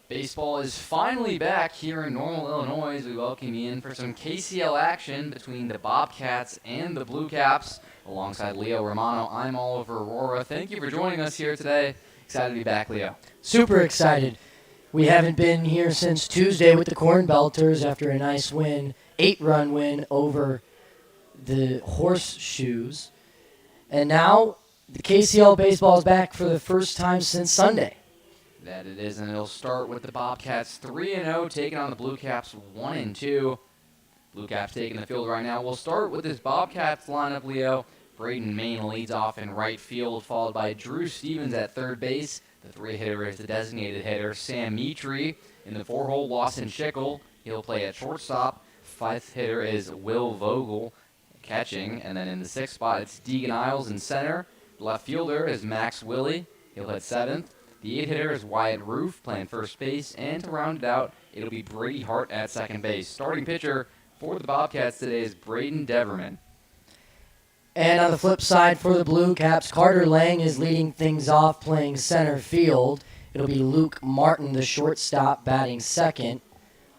Baseball is finally back here in Normal, Illinois as we welcome you in for some KCL action between the Bobcats and the Blue Caps. Alongside Leo Romano, I'm Oliver Arora. Thank you for joining us here today. Excited to be back, Leo. Super excited. We haven't been here since Tuesday with the Corn Belters after a nice win, 8-run win over the Horseshoes. And now the KCL baseball is back for the first time since Sunday. That it is, and it'll start with the Bobcats 3-0, taking on the Blue Caps 1-2. Blue Caps taking the field right now. We'll start with this Bobcats lineup, Leo. Braden Main leads off in right field, followed by Drew Stevens at third base. The three-hitter is the designated hitter, Sam Mitri. In the four-hole, Lawson Schickel. He'll play at shortstop. Fifth hitter is Will Vogel catching. And then in the sixth spot, it's Deegan Isles in center. Left fielder is Max Willie. He'll hit seventh. The eighth hitter is Wyatt Roof playing first base. And to round it out, it'll be Brady Hart at second base. Starting pitcher for the Bobcats today is Braden Deverman. And on the flip side for the Blue Caps, Carter Lang is leading things off playing center field. It'll be Luke Martin, the shortstop, batting second.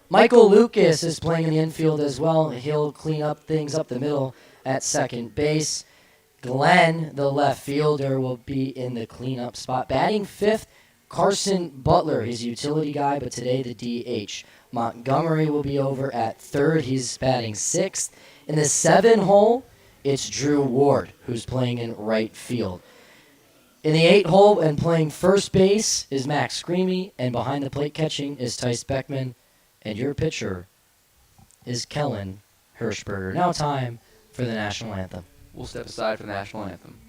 Michael Lucas is playing in the infield as well. He'll clean up things up the middle at second base. Glenn, the left fielder, will be in the cleanup spot. Batting fifth, Carson Butler, his utility guy, but today the DH. Montgomery will be over at third. He's batting sixth. In the 7-hole, it's Drew Ward, who's playing in right field. In the 8-hole and playing first base is Max Screamy, and behind the plate catching is Tice Beckman, and your pitcher is Kellen Hirschberger. Now time for the national anthem. We'll step aside for the national anthem.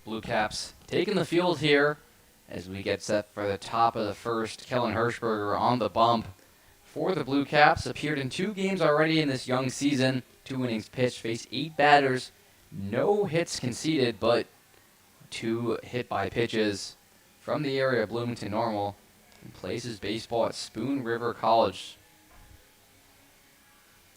Blue Caps taking the field here as we get set for the top of the first. Kellen Hirschberger on the bump for the Blue Caps. Appeared in 2 games already in this young season. 2 innings pitched, faced 8 batters. No hits conceded, but 2 hit by pitches from the area of Bloomington Normal. And plays his baseball at Spoon River College.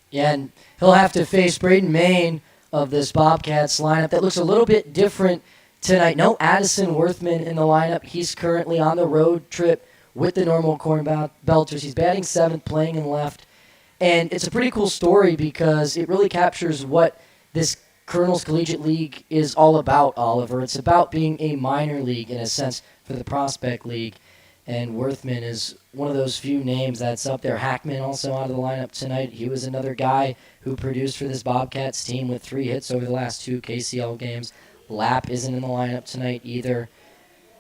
Yeah, and he'll have to face Braden Main of this Bobcats lineup that looks a little bit different tonight. No Addison Worthman in the lineup. He's currently on the road trip with the Normal Corn Belters. He's batting seventh, playing in left. And it's a pretty cool story because it really captures what this Colonel's Collegiate League is all about, Oliver. It's about being a minor league, in a sense, for the Prospect League. And Worthman is one of those few names that's up there. Hackman also out of the lineup tonight. He was another guy who produced for this Bobcats team with 3 hits over the last 2 KCL games. Lapp isn't in the lineup tonight either.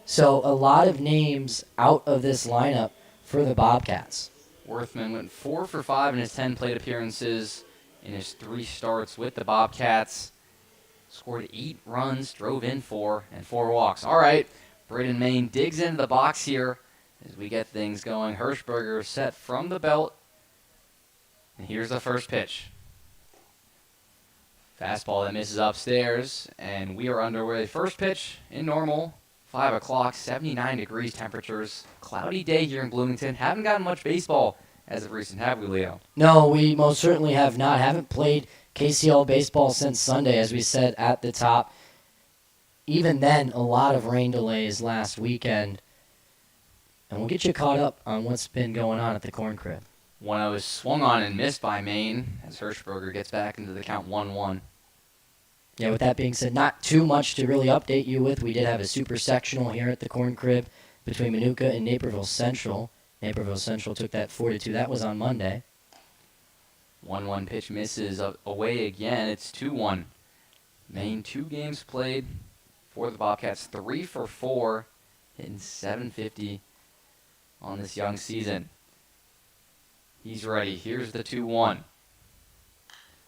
So a lot of names out of this lineup for the Bobcats. Worthman went 4 for 5 in his 10 plate appearances in his 3 starts with the Bobcats. Scored 8 runs, drove in 4, and 4 walks. All right, Braden Main digs into the box here as we get things going. Hirschberger set from the belt. And here's the first pitch. Fastball that misses upstairs, and we are underway. First pitch in normal, 5 o'clock, 79 degrees temperatures. Cloudy day here in Bloomington. Haven't gotten much baseball as of recent, have we, Leo? No, we most certainly have not. Haven't played KCL baseball since Sunday, as we said at the top. Even then, a lot of rain delays last weekend. And we'll get you caught up on what's been going on at the Corn Crib. 1-0 is swung on and missed by Maine as Hirschberger gets back into the count 1-1. Yeah, with that being said, not too much to really update you with. We did have a super sectional here at the Corn Crib between Minooka and Naperville Central. Naperville Central took that 4-2. That was on Monday. 1-1 pitch misses away again. It's 2-1. Maine 2 games played for the Bobcats. 3 for 4, hitting .750 on this young season. He's ready. Here's the 2-1.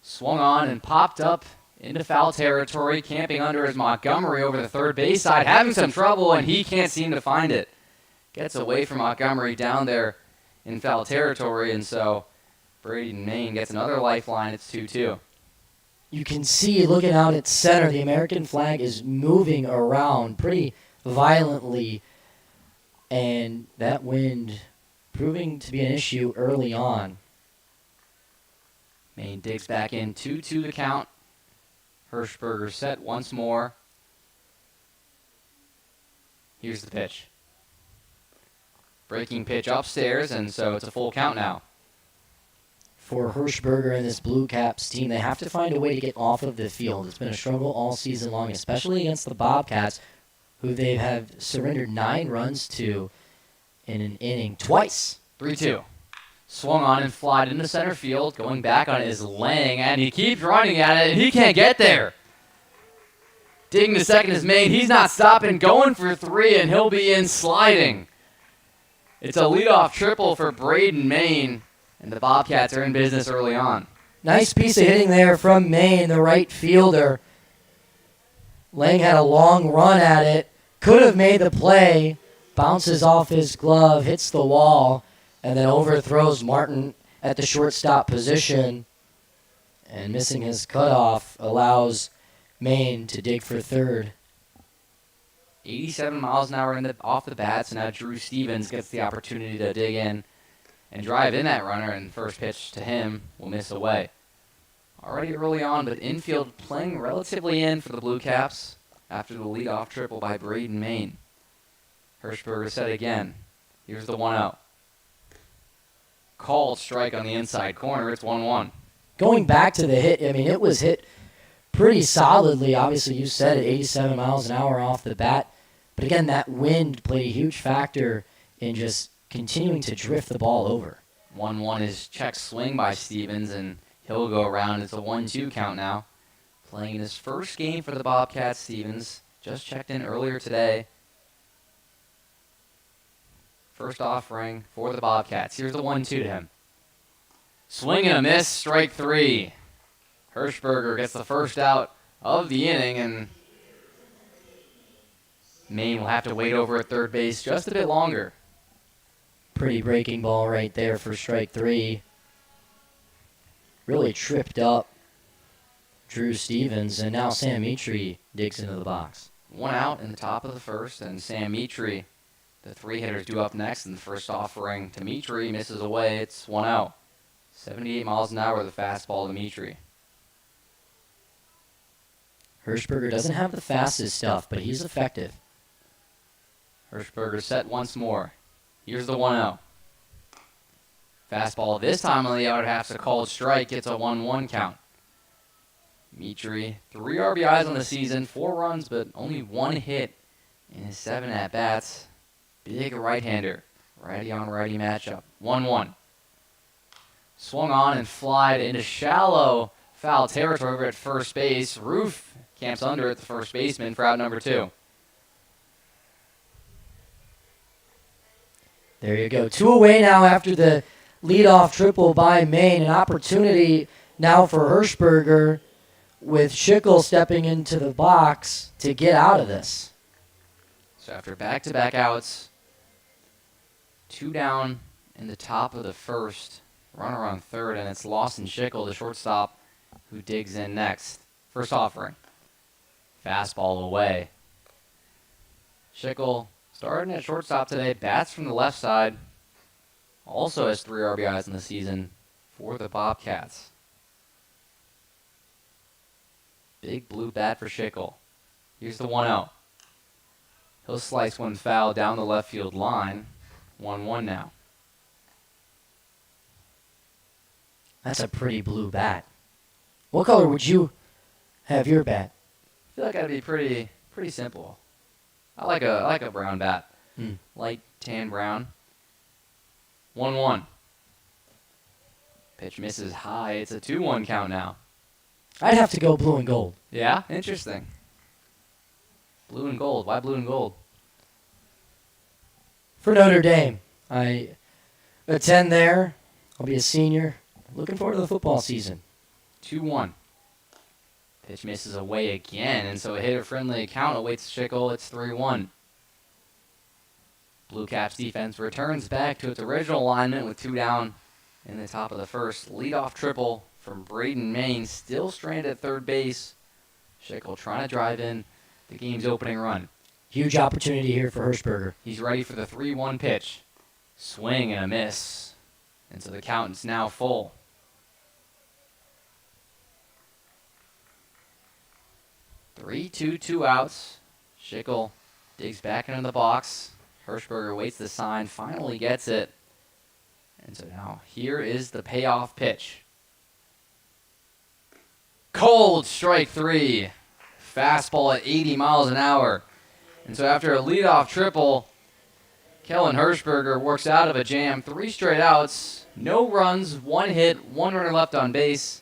Swung on and popped up into foul territory. Camping under is Montgomery over the third base side. Having some trouble, and he can't seem to find it. Gets away from Montgomery down there in foul territory, and so Braden Main gets another lifeline. It's 2-2. You can see, looking out at center, the American flag is moving around pretty violently, and that wind proving to be an issue early on. Main digs back in, 2-2 the count. Hirschberger set once more. Here's the pitch. Breaking pitch upstairs, and so it's a full count now. For Hirschberger and this Blue Caps team, they have to find a way to get off of the field. It's been a struggle all season long, especially against the Bobcats, who they have surrendered 9 runs to in an inning twice. 3-2. Swung on and flied into center field. Going back on it is Lang, and he keeps running at it, and he can't get there. Digging to second is Maine. He's not stopping, going for 3, and he'll be in sliding. It's a leadoff triple for Braden Main, and the Bobcats are in business early on. Nice piece of hitting there from Maine, the right fielder. Lang had a long run at it, could have made the play, bounces off his glove, hits the wall, and then overthrows Martin at the shortstop position. And missing his cutoff allows Maine to dig for third. 87 miles an hour off the bat, so now Drew Stevens gets the opportunity to dig in and drive in that runner, and first pitch to him will miss away. Already early on, but infield playing relatively in for the Blue Caps after the leadoff triple by Braden Main. Hirschberger set again. Here's the 1-0. Called strike on the inside corner. It's 1-1. Going back to the hit, I mean, it was hit pretty solidly. Obviously, you said it, 87 miles an hour off the bat. But again, that wind played a huge factor in just continuing to drift the ball over. 1-1 is check swing by Stevens, and he'll go around. It's a 1-2 count now. Playing his first game for the Bobcats, Stevens just checked in earlier today. First offering for the Bobcats. Here's the 1-2 to him. Swing and a miss, strike 3. Hirschberger gets the first out of the inning, and Maine will have to wait over at third base just a bit longer. Pretty breaking ball right there for strike 3. Really tripped up Drew Stevens, and now Sam Mitri digs into the box. 1 out in the top of the first, and Sam Mitri, the 3-hitters, due up next, and the first offering to Mitri misses away. It's 1 out. 78 miles an hour, the fastball to Mitri. Hirschberger doesn't have the fastest stuff, but he's effective. Hirschberger set once more. Here's the 1-0. Fastball this time on the outer half's a called strike. It's a 1-1 count. Mitri, 3 RBIs on the season, 4 runs, but only 1 hit in his 7 at-bats. Big right-hander. Righty-on-righty matchup. 1-1. Swung on and flied into shallow foul territory over at first base. 'Roof' camps under at the first baseman for out number 2. 2-1 There you go. 2 away now after the leadoff triple by Maine. An opportunity now for Hirschberger with Schickel stepping into the box to get out of this. So after back-to-back outs, 2 down in the top of the first, runner on third, and it's Lawson Schickel, the shortstop, who digs in next. First offering. Fastball away. Schickel starting at shortstop today, bats from the left side. Also has 3 RBIs in the season for the Bobcats. Big blue bat for Schickel. Here's the 1-0. He'll slice one foul down the left field line. 1-1 now. That's a pretty blue bat. What color would you have your bat? I feel like that'd be pretty simple. I like a brown bat. Light tan brown. 1-1. Pitch misses high. It's a 2-1 count now. I'd have to go blue and gold. Yeah? Interesting. Blue and gold. Why blue and gold? For Notre Dame. I attend there. I'll be a senior. Looking forward to the football season. 2-1. Pitch misses away again, and so a hitter-friendly count awaits Schickel. It's 3-1. Blue Caps defense returns back to its original alignment with 2 down in the top of the first. Leadoff triple from Braden Maine, still stranded at third base. Schickel trying to drive in the game's opening run. Huge opportunity here for Hirschberger. He's ready for the 3-1 pitch. Swing and a miss. And so the count is now full. Three, 2 outs. Schickel digs back into the box. Hirschberger waits the sign, finally gets it. And so now here is the payoff pitch. Cold strike 3. Fastball at 80 miles an hour. And so after a leadoff triple, Kellen Hirschberger works out of a jam. 3 straight outs, no runs, 1 hit, 1 runner left on base.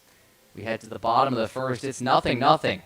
We head to the bottom of the first. It's 0-0.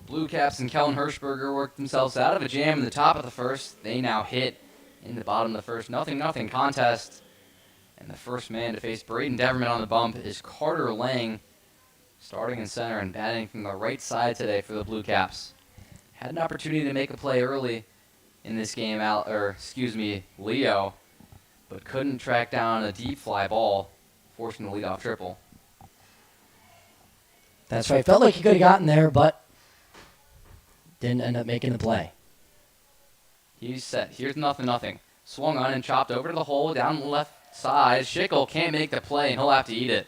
Blue Caps and Kellen Hirschberger worked themselves out of a jam in the top of the first. They now hit in the bottom of the first. 0-0 contest. And the first man to face Braden Deverman on the bump is Carter Lang, starting in center and batting from the right side today for the Blue Caps. Had an opportunity to make a play early in this game, Leo, but couldn't track down a deep fly ball, forcing the leadoff triple. That's right. Felt like he could have gotten there, but didn't end up making the play. He's set. Here's 0-0. Swung on and chopped over to the hole down the left side. Schickel can't make the play, and he'll have to eat it.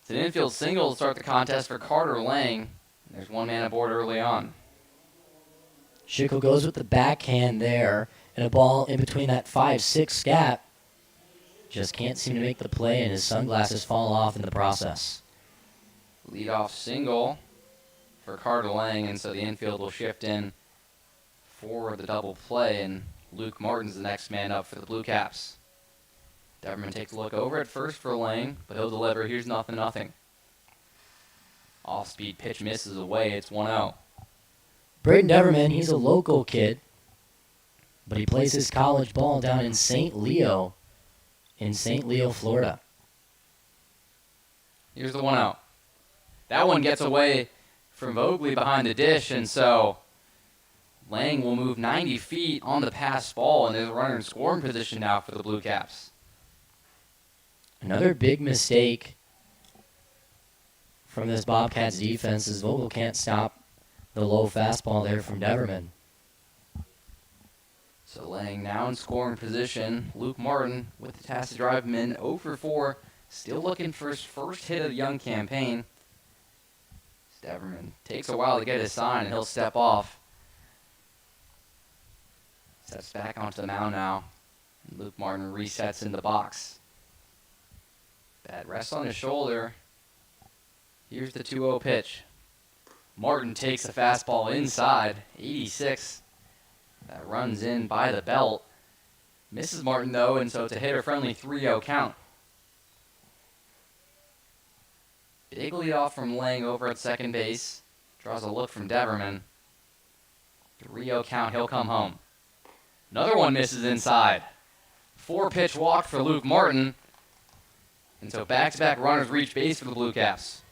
It's an infield single to start the contest for Carter Lang. There's 1 man aboard early on. Schickel goes with the backhand there, and a ball in between that 5-6 gap. Just can't seem to make the play, and his sunglasses fall off in the process. Leadoff single for Carter Lang, and so the infield will shift in for the double play, and Luke Martin's the next man up for the Blue Caps. Deverman takes a look over at first for Lang, but he'll deliver. Here's 0-0. Off-speed pitch misses away. It's 1-0. Braden Deverman, he's a local kid, but he plays his college ball down in St. Leo, Florida. Here's the 1-0. That one gets away from Vogley behind the dish, and so Lang will move 90 feet on the pass ball, and there's a runner in scoring position now for the Blue Caps. Another big mistake from this Bobcats defense is Vogel can't stop the low fastball there from Deverman. So Lang now in scoring position. Luke Martin with the task to drive him in 0 for 4. Still looking for his first hit of the young campaign. Deverman takes a while to get his sign, and he'll step off. Steps back onto the mound now. Luke Martin resets in the box. Bad rest on his shoulder. Here's the 2-0 pitch. Martin takes a fastball inside, 86. That runs in by the belt. Misses Martin, though, and so it's a hitter-friendly 3-0 count. Big lead off from Lang over at second base. Draws a look from Deverman. 3-0 count, he'll come home. Another one misses inside. 4-pitch walk for Luke Martin. And so back-to-back runners reach base for the Blue Caps.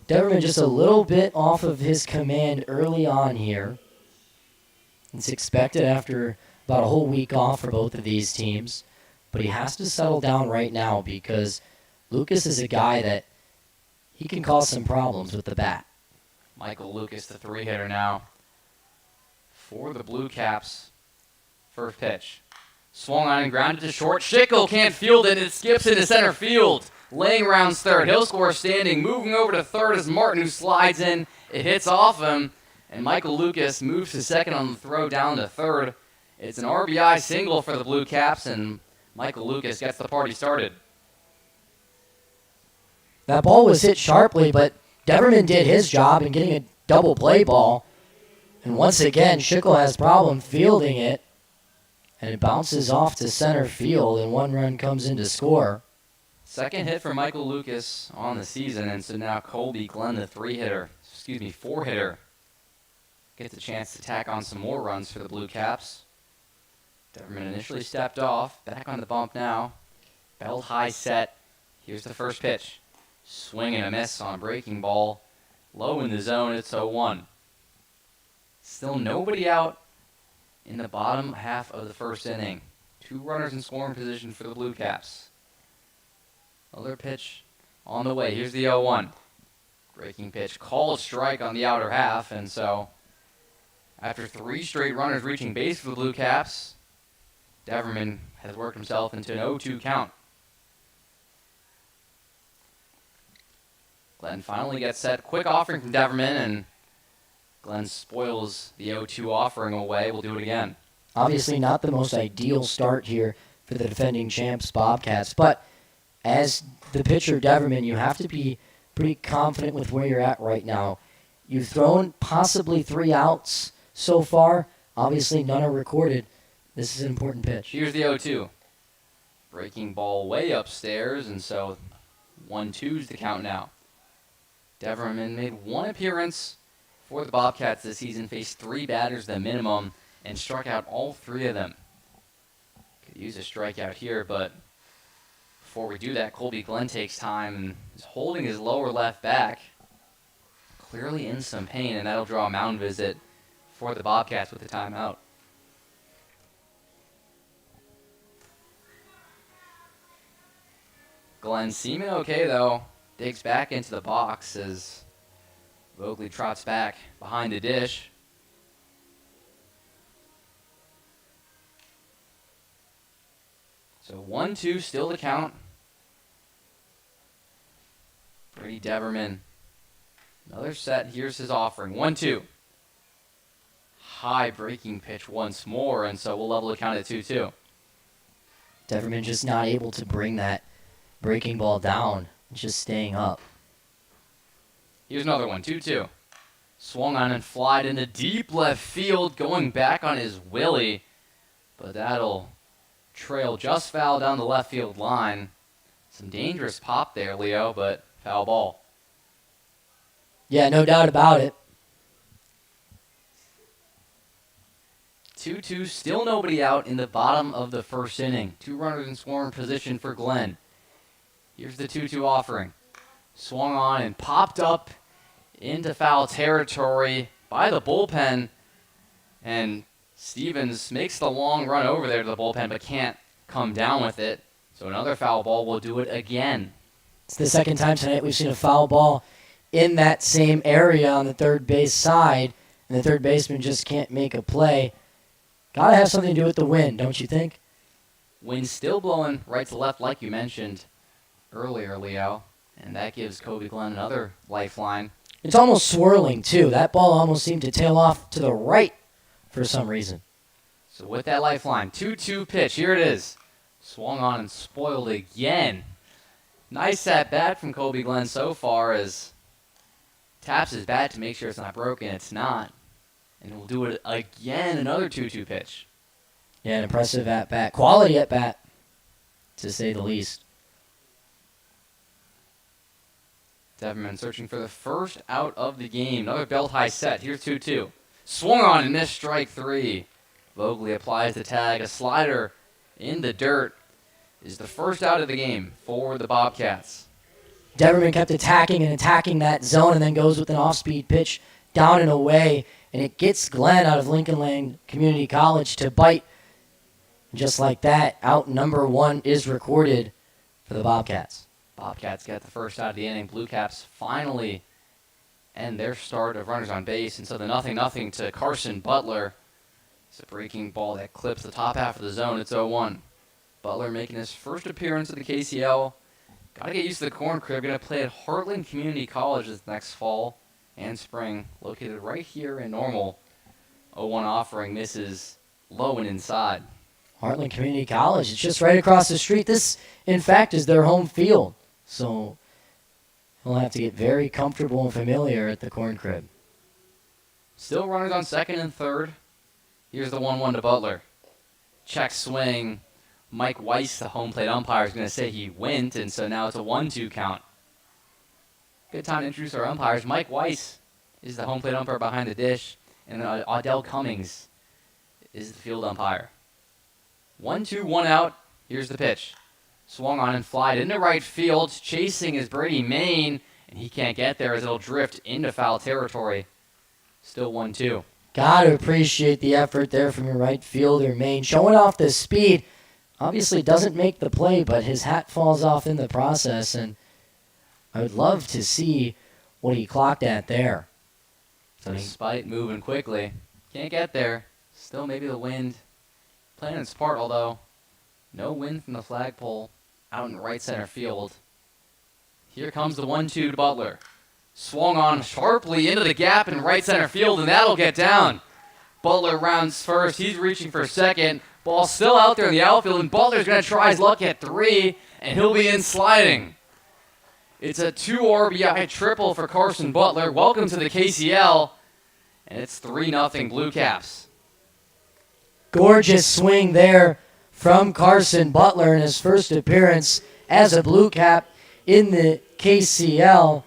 Deverman just a little bit off of his command early on here. It's expected after about a whole week off for both of these teams. But he has to settle down right now because Lucas is a guy that he can cause some problems with the bat. Michael Lucas, the 3-hitter now for the Blue Caps. First pitch. Swung on and grounded to short. Schickel can't field it. It skips into center field. Lang rounds third. He'll score standing. Moving over to third is Martin, who slides in. It hits off him. And Michael Lucas moves to second on the throw down to third. It's an RBI single for the Blue Caps, and Michael Lucas gets the party started. That ball was hit sharply, but Deverman did his job in getting a double play ball. And once again, Schickel has problem fielding it. And it bounces off to center field, and one run comes in to score. Second hit for Michael Lucas on the season, and so now Colby Glenn, the 4-hitter, gets a chance to tack on some more runs for the Blue Caps. Deverman initially stepped off, back on the bump now. Belt high set. Here's the first pitch. Swing and a miss on breaking ball. Low in the zone, it's 0-1. Still nobody out in the bottom half of the first inning. 2 runners in scoring position for the Blue Caps. Another pitch on the way. Here's the 0-1. Breaking pitch, called strike on the outer half, and so after 3 straight runners reaching base for the Blue Caps, Deverman has worked himself into an 0-2 count. Glenn finally gets set. Quick offering from Deverman, and Glenn spoils the 0-2 offering away. We'll do it again. Obviously not the most ideal start here for the defending champs Bobcats, but as the pitcher Deverman, you have to be pretty confident with where you're at right now. You've thrown possibly 3 outs so far. Obviously none are recorded. This is an important pitch. Here's the 0-2. Breaking ball way upstairs, and so 1-2's the count now. Deverman made 1 appearance for the Bobcats this season, faced 3 batters the minimum, and struck out all 3 of them. Could use a strikeout here, but before we do that, Colby Glenn takes time and is holding his lower left back. Clearly in some pain, and that'll draw a mound visit for the Bobcats with the timeout. Glenn seeming okay, though. Digs back into the box as Vogley trots back behind the dish. So 1-2 still the count. Brady Deverman. Another set. Here's his offering. 1-2. High breaking pitch once more, and so we'll level the count at 2-2. Deverman just not able to bring that breaking ball down. It's just staying up. Here's another one. 2-2. Swung on and flied into deep left field, going back on his willy. But that'll Trail just fouled down the left field line. Some dangerous pop there, Leo, but foul ball. Yeah, no doubt about it. 2-2, still nobody out in the bottom of the first inning. 2 runners in scoring position for Glenn. Here's the 2-2 offering. Swung on and popped up into foul territory by the bullpen. And Stevens makes the long run over there to the bullpen, but can't come down with it. So another foul ball will do it again. It's the second time tonight we've seen a foul ball in that same area on the third base side, and the third baseman just can't make a play. Gotta have something to do with the wind, don't you think? Wind still blowing right to left, like you mentioned earlier, Leo. And that gives Kobe Glenn another lifeline. It's almost swirling, too. That ball almost seemed to tail off to the right for some reason. So with that lifeline, 2-2 pitch. Here it is. Swung on and spoiled again. Nice at-bat from Kobe Glenn so far as taps his bat to make sure it's not broken. It's not. And we'll do it again, another 2-2 pitch. Yeah, an impressive at-bat. Quality at-bat, to say the least. Deverman searching for the first out of the game. Another belt-high set. Here's 2-2. Swung on and missed strike 3. Vogley applies the tag. A slider in the dirt is the first out of the game for the Bobcats. Deverman kept attacking and attacking that zone and then goes with an off-speed pitch down and away. And it gets Glenn out of Lincoln Lane Community College to bite. Just like that, out number 1 is recorded for the Bobcats. Bobcats get the first out of the inning. Blue Caps finally end their start of runners on base. And so the 0-0 to Carson Butler. It's a breaking ball that clips the top half of the zone. It's 0-1. Butler making his first appearance at the KCL. Got to get used to the corn crib. Going to play at Heartland Community College this next fall and spring. Located right here in Normal. 0-1 offering misses low and inside. Heartland Community College. It's just right across the street. This, in fact, is their home field. So he'll have to get very comfortable and familiar at the corn crib. Still runners on second and third. Here's the 1-1 to Butler. Check swing. Mike Weiss, the home plate umpire, is going to say he went, and so now it's a 1-2 count. Good time to introduce our umpires. Mike Weiss is the home plate umpire behind the dish, and Odell Cummings is the field umpire. 1-2, 1 out. Here's the pitch. Swung on and flied into right field. Chasing is Brady Main, and he can't get there as it'll drift into foul territory. Still 1-2. Got to appreciate the effort there from your right fielder, Main. Showing off the speed. Obviously doesn't make the play, but his hat falls off in the process, and I would love to see what he clocked at there. Despite moving quickly, can't get there. Still maybe the wind playing its part, although no wind from the flagpole out in right center field. Here comes the 1-2 to Butler. Swung on sharply into the gap in right center field, and that'll get down. Butler rounds first. He's reaching for second. Ball still out there in the outfield, and Butler's going to try his luck at 3, and he'll be in sliding. It's a 2 RBI triple for Carson Butler. Welcome to the KCL, and it's 3-0 Blue Caps. Gorgeous swing there from Carson Butler in his first appearance as a Blue Cap in the KCL.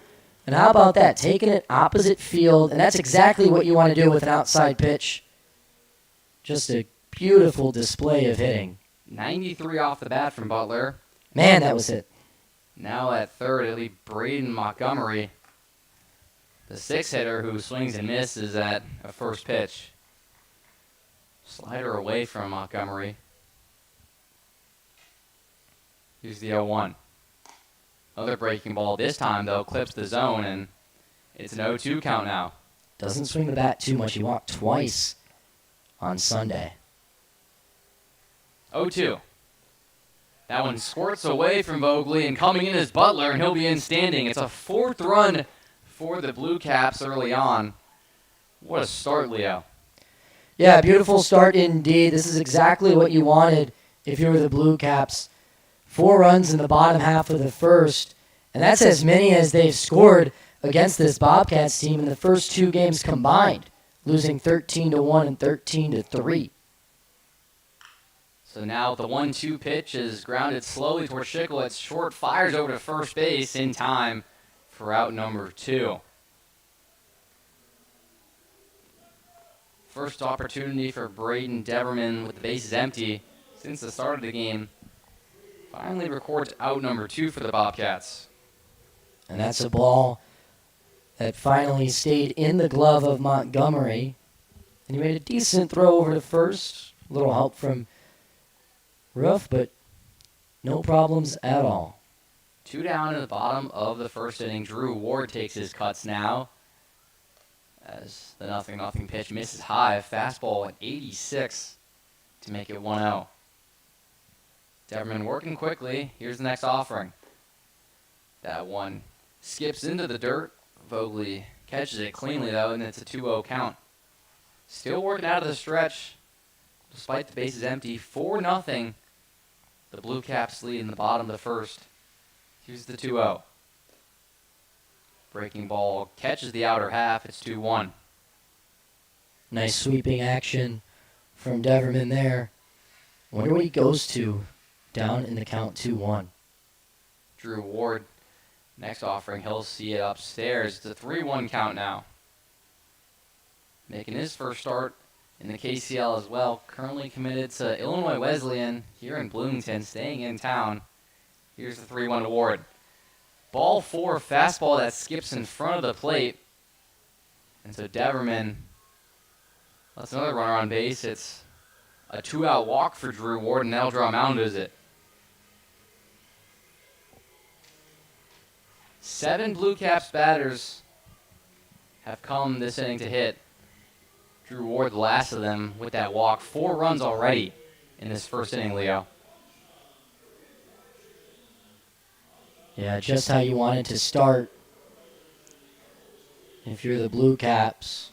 And how about that? Taking it opposite field, and that's exactly what you want to do with an outside pitch. Just a beautiful display of hitting. 93 off the bat from Butler. Man, that was it. Now at third, it'll be Braden Montgomery, the 6-hitter who swings and misses at a first pitch. Slider away from Montgomery. Here's the 0-1. Another breaking ball. This time, though, clips the zone, and it's an 0-2 count now. Doesn't swing the bat too much. He walked twice on Sunday. 0-2. That one squirts away from Vogley, and coming in is Butler, and he'll be in standing. It's a 4th run for the Blue Caps early on. What a start, Leo. Yeah, beautiful start indeed. This is exactly what you wanted if you were the Blue Caps. 4 runs in the bottom half of the first, and that's as many as they've scored against this Bobcats team in the first 2 games combined, losing 13-1 and 13-3. So now the 1-2 pitch is grounded slowly towards Schickel. It's short, fires over to first base in time for out number 2. First opportunity for Braden Deverman with the bases empty since the start of the game. Finally records out number 2 for the Bobcats. And that's a ball that finally stayed in the glove of Montgomery. And he made a decent throw over to first. A little help from Ruff, but no problems at all. 2 down in the bottom of the first inning. Drew Ward takes his cuts now as the 0-0 pitch misses high. Fastball at 86 to make it 1-0. Deverman working quickly. Here's the next offering. That one skips into the dirt. Vogley catches it cleanly, though, and it's a 2-0 count. Still working out of the stretch, despite the bases empty. 4-0. The Blue Caps lead in the bottom of the first. Here's the 2-0. Breaking ball catches the outer half. It's 2-1. Nice sweeping action from Deverman there. Wonder what he goes to down in the count 2-1. Drew Ward, next offering, he'll see it upstairs. It's a 3-1 count now. Making his first start in the KCL as well. Currently committed to Illinois Wesleyan here in Bloomington, staying in town. Here's the 3-1 award. Ball 4, fastball that skips in front of the plate. And so Deverman, that's another runner on base. It's a 2-out walk for Drew Ward, and that'll draw a mound visit. 7 Blue Caps batters have come this inning to hit. Drew Ward, the last of them, with that walk. 4 runs already in this first inning, Leo. Yeah, just how you want it to start if you're the Blue Caps.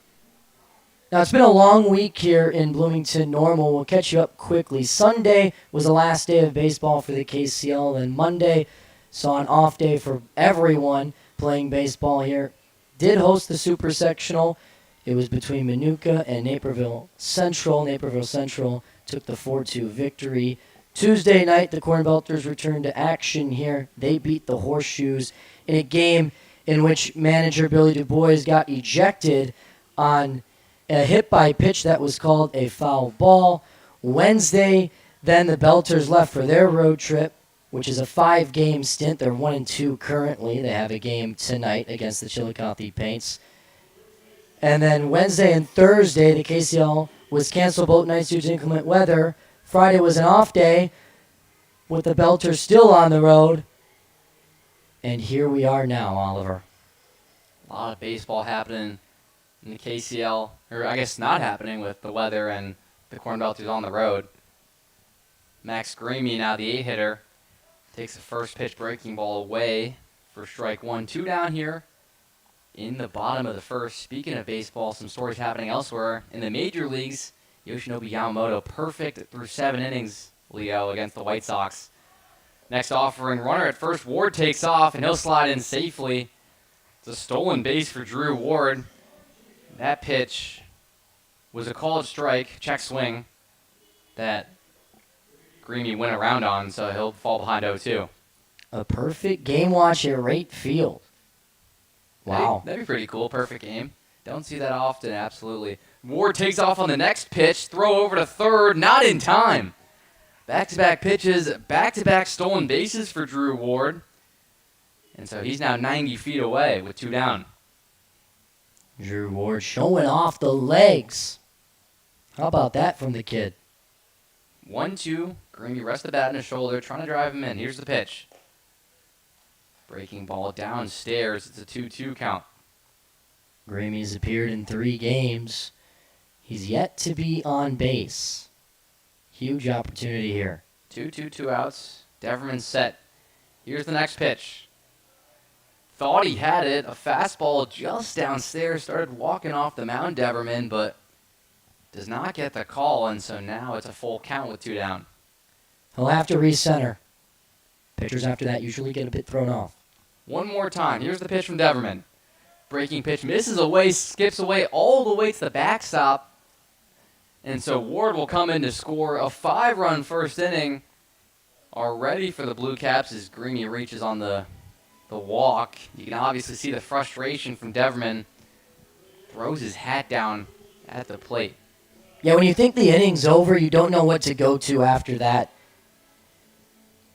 Now, it's been a long week here in Bloomington Normal. We'll catch you up quickly. Sunday was the last day of baseball for the KCL, and Monday saw an off day for everyone playing baseball here. Did host the Super Sectional. It was between Minooka and Naperville Central. Naperville Central took the 4-2 victory. Tuesday night, the Corn Belters returned to action here. They beat the Horseshoes in a game in which manager Billy Du Bois got ejected on a hit-by-pitch that was called a foul ball. Wednesday, then the Belters left for their road trip, which is a 5-game stint. They're 1-2 currently. They have a game tonight against the Chillicothe Paints. And then Wednesday and Thursday, the KCL was canceled both nights due to inclement weather. Friday was an off day with the Belters still on the road. And here we are now, Oliver. A lot of baseball happening in the KCL, or I guess not happening with the weather and the Corn Belters on the road. Max Greamy, now the 8-hitter, takes the first pitch breaking ball away for strike 1. 2 down here in the bottom of the first. Speaking of baseball, some stories happening elsewhere. In the major leagues, Yoshinobu Yamamoto perfect through 7 innings, Leo, against the White Sox. Next offering, runner at first. Ward takes off, and he'll slide in safely. It's a stolen base for Drew Ward. That pitch was a called strike, check swing, that Greamy went around on, so he'll fall behind 0-2. A perfect game watch at right field. Wow. That'd be pretty cool, perfect game. Don't see that often, absolutely. Ward takes off on the next pitch, throw over to third, not in time. Back-to-back pitches, back-to-back stolen bases for Drew Ward. And so he's now 90 feet away with 2 down. Drew Ward showing off the legs. How about that from the kid? 1-2, Greamy rests the bat in his shoulder, trying to drive him in. Here's the pitch. Breaking ball downstairs. It's a 2-2 count. Gramy's appeared in 3 games. He's yet to be on base. Huge opportunity here. 2 outs. Deverman's set. Here's the next pitch. Thought he had it. A fastball just downstairs. Started walking off the mound, Deverman, but does not get the call, and so now it's a full count with 2 down. He'll have to recenter. Pitchers after that usually get a bit thrown off. One more time. Here's the pitch from Deverman. Breaking pitch misses away, skips away all the way to the backstop. And so Ward will come in to score a 5-run first inning already for the Blue Caps as Greeny reaches on the walk. You can obviously see the frustration from Deverman. Throws his hat down at the plate. Yeah, when you think the inning's over, you don't know what to go to after that.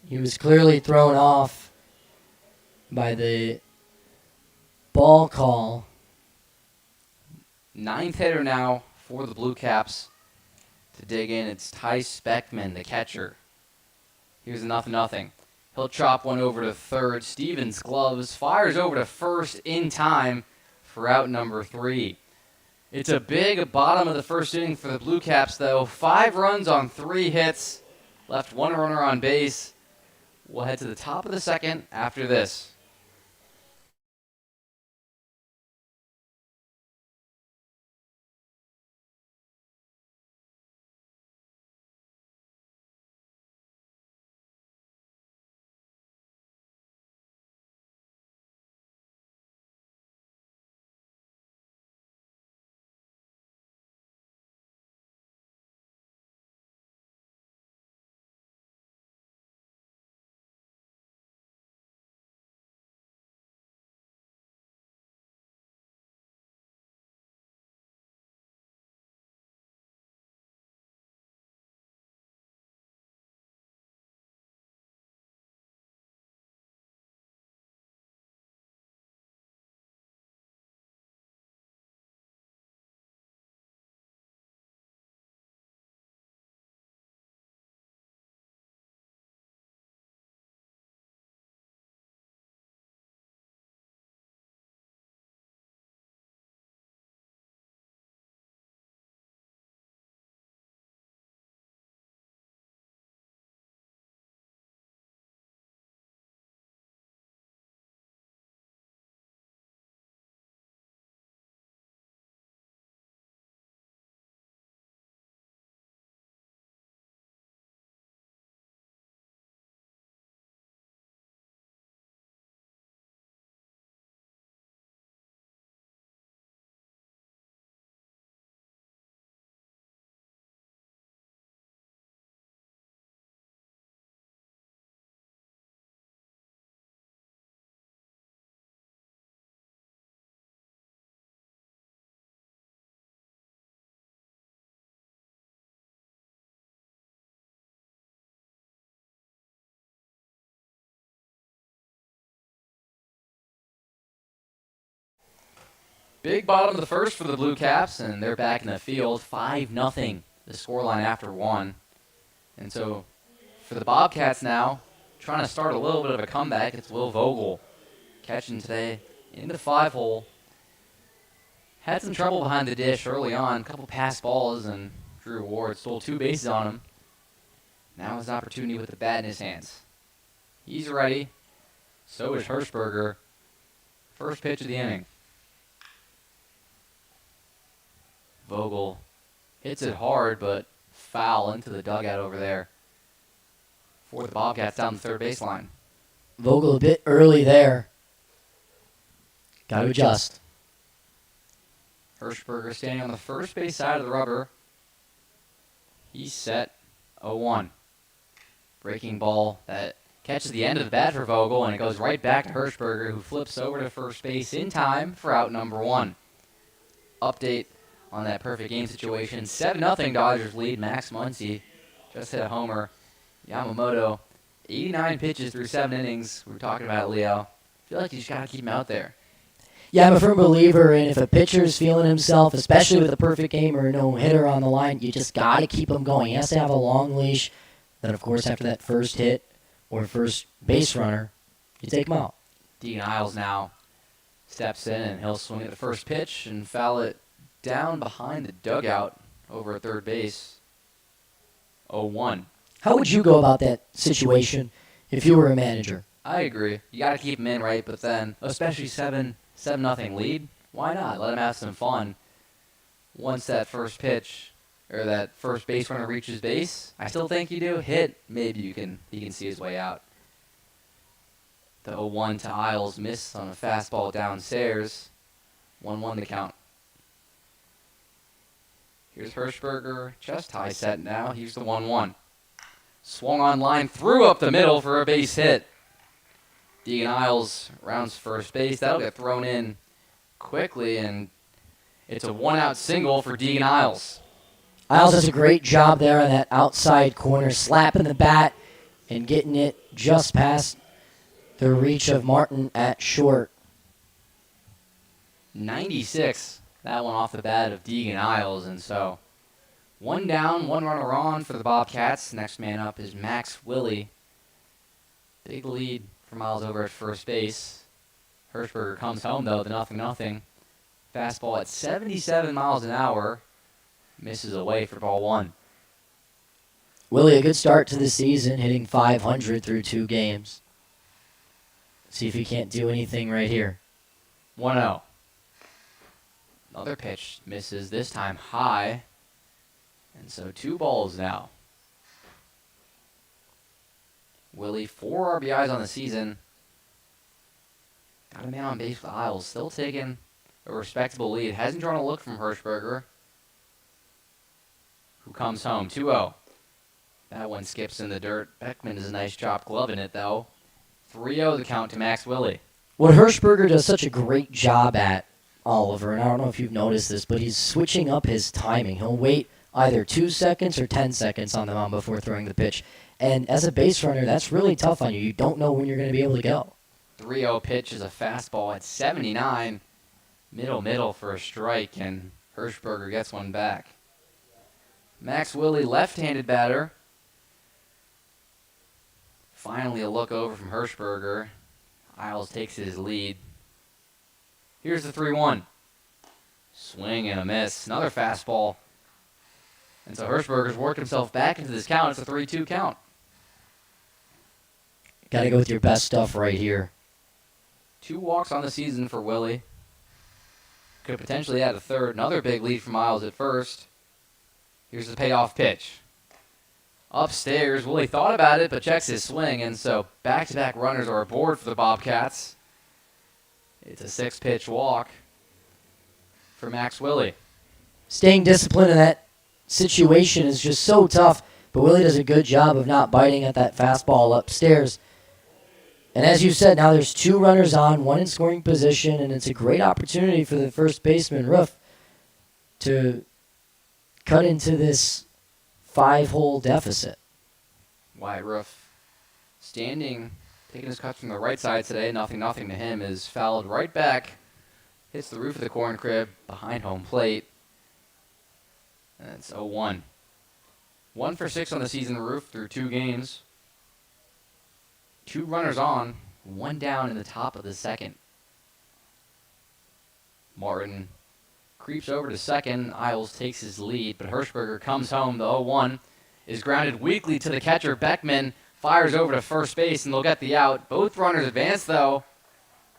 He was clearly thrown off by the ball call. 9th hitter now for the Blue Caps to dig in. It's Tice Beckman, the catcher. Here's a 0-0. He'll chop one over to third. Stevens gloves, fires over to first in time for out number 3. It's a big bottom of the first inning for the Blue Caps, though. 5 runs on 3 hits. Left 1 runner on base. We'll head to the top of the second after this. Big bottom of the first for the Blue Caps, and they're back in the field. 5-0, the scoreline after 1. And so for the Bobcats now, trying to start a little bit of a comeback, it's Will Vogel catching today into the 5-hole. Had some trouble behind the dish early on, a couple pass balls, and Drew Ward stole 2 bases on him. Now his opportunity with the bat in his hands. He's ready. So is Hirschberger. First pitch of the inning. Vogel hits it hard, but foul into the dugout over there for the Bobcats down the third baseline. Vogel a bit early there. Got to adjust. Hirschberger standing on the first base side of the rubber. He's set 0-1. Breaking ball that catches the end of the bat for Vogel, and it goes right back to Hirschberger, who flips over to first base in time for out number 1. Update on that perfect game situation. 7-0 Dodgers lead. Max Muncy just hit a homer. Yamamoto, 89 pitches through 7 innings. We were talking about it, Leo. I feel like you just got to keep him out there. Yeah, I'm a firm believer in if a pitcher's feeling himself, especially with a perfect game or a no-hitter on the line, you just got to keep him going. He has to have a long leash. Then, of course, after that first hit or first base runner, you take him out. Dean Isles now steps in, and he'll swing at the first pitch and foul it down behind the dugout over at third base. 0-1. How would you go about that situation if you were a manager? I agree. You got to keep him in, right? But then, especially 7-0 lead, why not? Let him have some fun. Once that first pitch or that first base runner reaches base, I still think you do. Hit, maybe he can see his way out. The 0-1 to Isles, miss on a fastball downstairs. 1-1 to count. Here's Hirschberger, chest high set now. Here's the 1-1. Swung on line, threw up the middle for a base hit. Deegan Isles rounds first base. That'll get thrown in quickly, and it's a one-out single for Deegan Isles. Isles does a great job there on that outside corner, slapping the bat and getting it just past the reach of Martin at short. 96, that one off the bat of Deegan Isles, and so one down, one runner on for the Bobcats. Next man up is Max Willie. Big lead for Miles over at first base. Hirschberger comes home, though, the 0-0. Fastball at 77 miles an hour. Misses away for ball one. Willie, a good start to the season, hitting .500 through 2 games. See if he can't do anything right here. 1-0. Another pitch misses, this time high. And so 2 balls now. Willie, 4 RBIs on the season. Got a man on base with Isles. Still taking a respectable lead. Hasn't drawn a look from Hirschberger, who comes home. 2-0. That one skips in the dirt. Beckman does a nice job gloving it, though. 3-0 the count to Max Willie. What Hirschberger does such a great job at, Oliver, and I don't know if you've noticed this, but he's switching up his timing. He'll wait either 2 seconds or 10 seconds on the mound before throwing the pitch. And as a base runner, that's really tough on you. You don't know when you're going to be able to go. 3-0 pitch is a fastball at 79. Middle for a strike, and Hirschberger gets one back. Max Willie, left-handed batter. Finally a look over from Hirschberger. Isles takes his lead. Here's the 3-1. Swing and a miss. Another fastball. And so Hirschberger's worked himself back into this count. It's a 3-2 count. Got to go with your best stuff right here. 2 walks on the season for Willie. Could potentially add a third. Another big lead for Miles at first. Here's the payoff pitch. Upstairs, Willie thought about it, but checks his swing, and so back-to-back runners are aboard for the Bobcats. It's a 6-pitch walk for Max Willie. Staying disciplined in that situation is just so tough, but Willie does a good job of not biting at that fastball upstairs. And as you said, now there's 2 runners on, 1 in scoring position, and it's a great opportunity for the first baseman, Roof, to cut into this 5-hole deficit. Wyatt Roof standing, taking his cuts from the right side today. 0-0 to him, is fouled right back. Hits the roof of the corn crib behind home plate. And it's 0-1. 1 for 6 on the season, Roof, through 2 games. 2 runners on, 1 down in the top of the second. Martin creeps over to second. Isles takes his lead, but Hirschberger comes home. The 0-1 is grounded weakly to the catcher. Beckman fires over to first base, and they'll get the out. Both runners advance, though.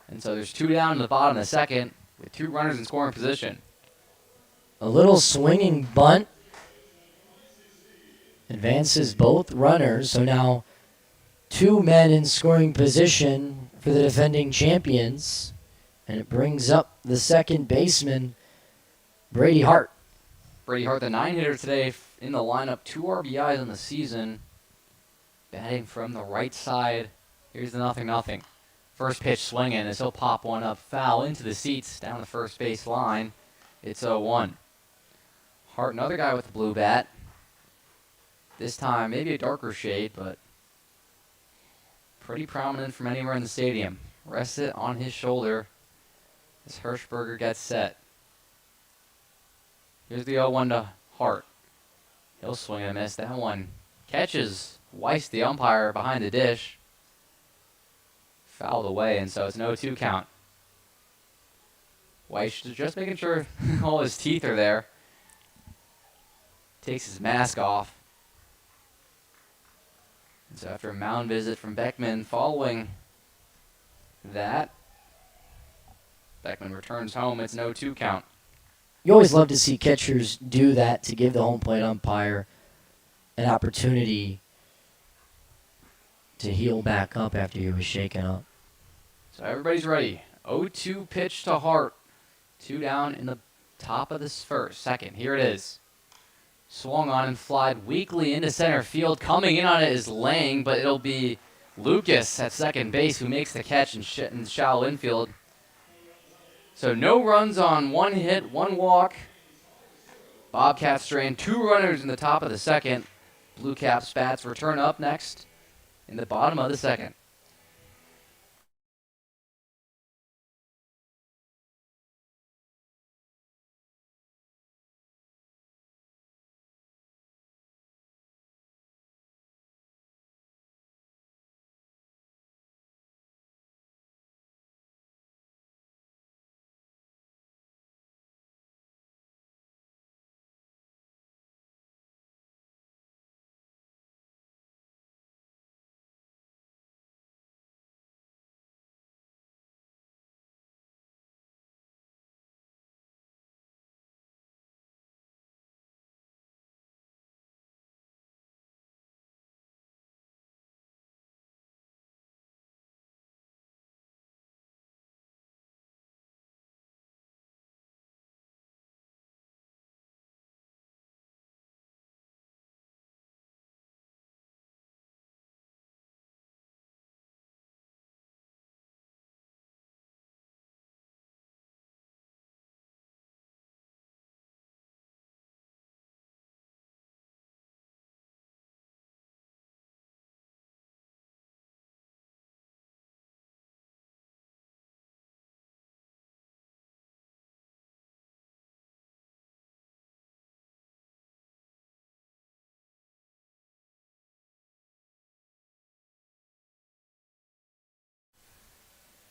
And so there's 2 down in the bottom of the second with 2 runners in scoring position. A little swinging bunt advances both runners, so now 2 men in scoring position for the defending champions, and it brings up the second baseman, Brady Hart. Brady Hart, the 9-hitter today in the lineup, 2 RBIs on the season, batting from the right side. Here's the 0-0. First pitch swinging as he'll pop one up foul into the seats down the first base line. It's 0-1. Hart, another guy with the blue bat. This time, maybe a darker shade, but pretty prominent from anywhere in the stadium. Rests it on his shoulder as Hirschberger gets set. Here's the 0-1 to Hart. He'll swing and miss. That one catches Weiss, the umpire, behind the dish. Fouled away, and so it's an 0-2 count. Weiss just making sure all his teeth are there. Takes his mask off. And so after a mound visit from Beckman following that, Beckman returns home. It's an 0-2 count. You always love to see catchers do that to give the home plate umpire an opportunity to heal back up after he was shaken up. So everybody's ready. 0-2 pitch to Hart. 2 down in the top of this second. Here it is. Swung on and flied weakly into center field. Coming in on it is Lang, but it'll be Lucas at second base who makes the catch in shallow infield. So no runs on 1 hit, 1 walk. Bobcats drain 2 runners in the top of the second. Blue Caps bats return up next in the bottom of the second.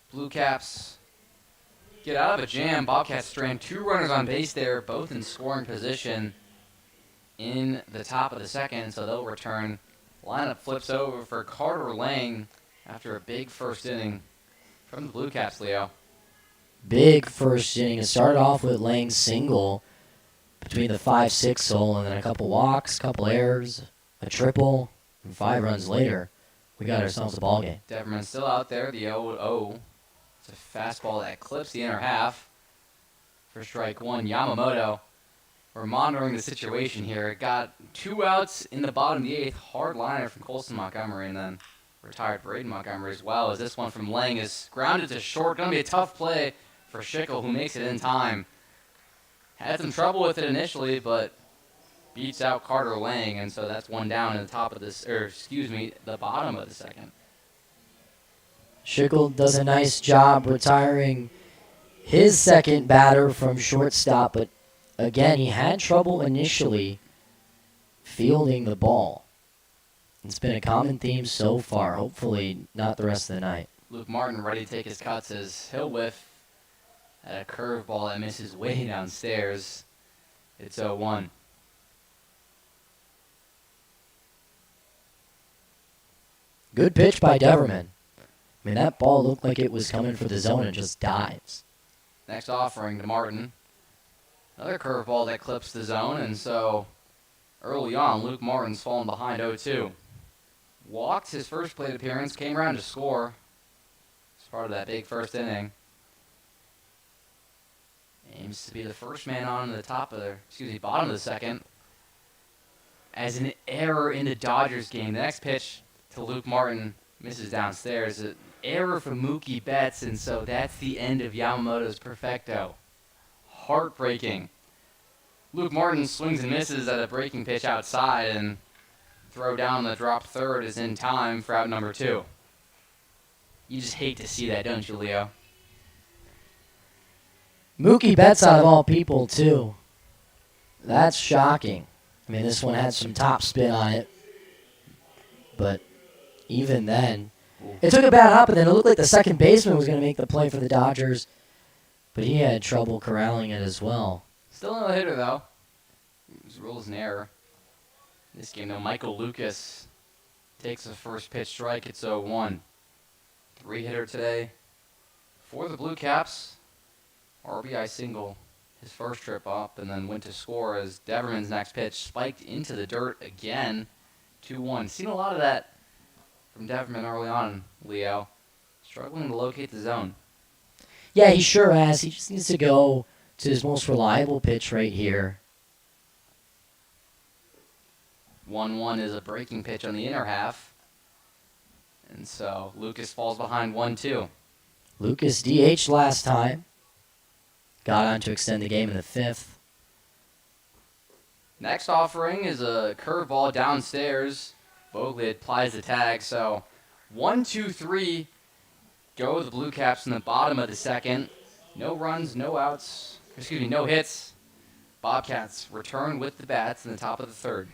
Blue Caps get out of a jam. Bobcats strand 2 runners on base there, both in scoring position in the top of the second, so they'll return. Lineup flips over for Carter Lang after a big first inning from the Blue Caps, Leo. Big first inning. It started off with Lang's single between the 5-6 hole, and then a couple walks, couple errors, a triple, and 5 runs later, we got ourselves a ball game. Deverman's still out there, the 0-0. It's a fastball that clips the inner half for strike 1. Yamamoto, we're monitoring the situation here. Got 2 outs in the bottom of the 8th. Hard liner from Colson Montgomery, and then retired Braden Montgomery as well, as this one from Lang is grounded to short. Going to be a tough play for Schickel, who makes it in time. Had some trouble with it initially, but beats out Carter Lang, and so that's 1 down in the top of this, the bottom of the second. Schickel does a nice job retiring his second batter from shortstop, but again, he had trouble initially fielding the ball. It's been a common theme so far. Hopefully not the rest of the night. Luke Martin ready to take his cuts as he'll whiff at a curveball that misses way downstairs. It's 0-1. Good pitch by Deverman. I mean, that ball looked like it was coming for the zone and just dives. Next offering to Martin. Another curveball that clips the zone, and so early on, Luke Martin's fallen behind 0-2. Walked his first plate appearance, came around to score as part of that big first inning. Aims to be the first man on the bottom of the second. As an error in the Dodgers game, the next pitch to Luke Martin misses downstairs. An error from Mookie Betts, and so that's the end of Yamamoto's perfecto. Heartbreaking. Luke Martin swings and misses at a breaking pitch outside, and throw down the drop third is in time for out number 2. You just hate to see that, don't you, Leo? Mookie Betts out of all people, too. That's shocking. I mean, this one had some top spin on it, but even then, it took a bad hop, and then it looked like the second baseman was going to make the play for the Dodgers, but he had trouble corralling it as well. Still no hitter, though. This rule's an error. This game, though, Michael Lucas takes the first pitch strike. It's 0-1. 3-hitter today for the Blue Caps. RBI single his first trip up, and then went to score as Deverman's next pitch spiked into the dirt again. 2-1. Seen a lot of that from Deverman early on, Leo. Struggling to locate the zone. Yeah, he sure has. He just needs to go to his most reliable pitch right here. 1-1 is a breaking pitch on the inner half. And so Lucas falls behind 1-2. Lucas DH last time. Got on to extend the game in the 5th. Next offering is a curveball downstairs. Bogley applies the tag, so 1-2-3 go the Blue Caps in the bottom of the second. No runs, no outs. No hits. Bobcats return with the bats in the top of the third.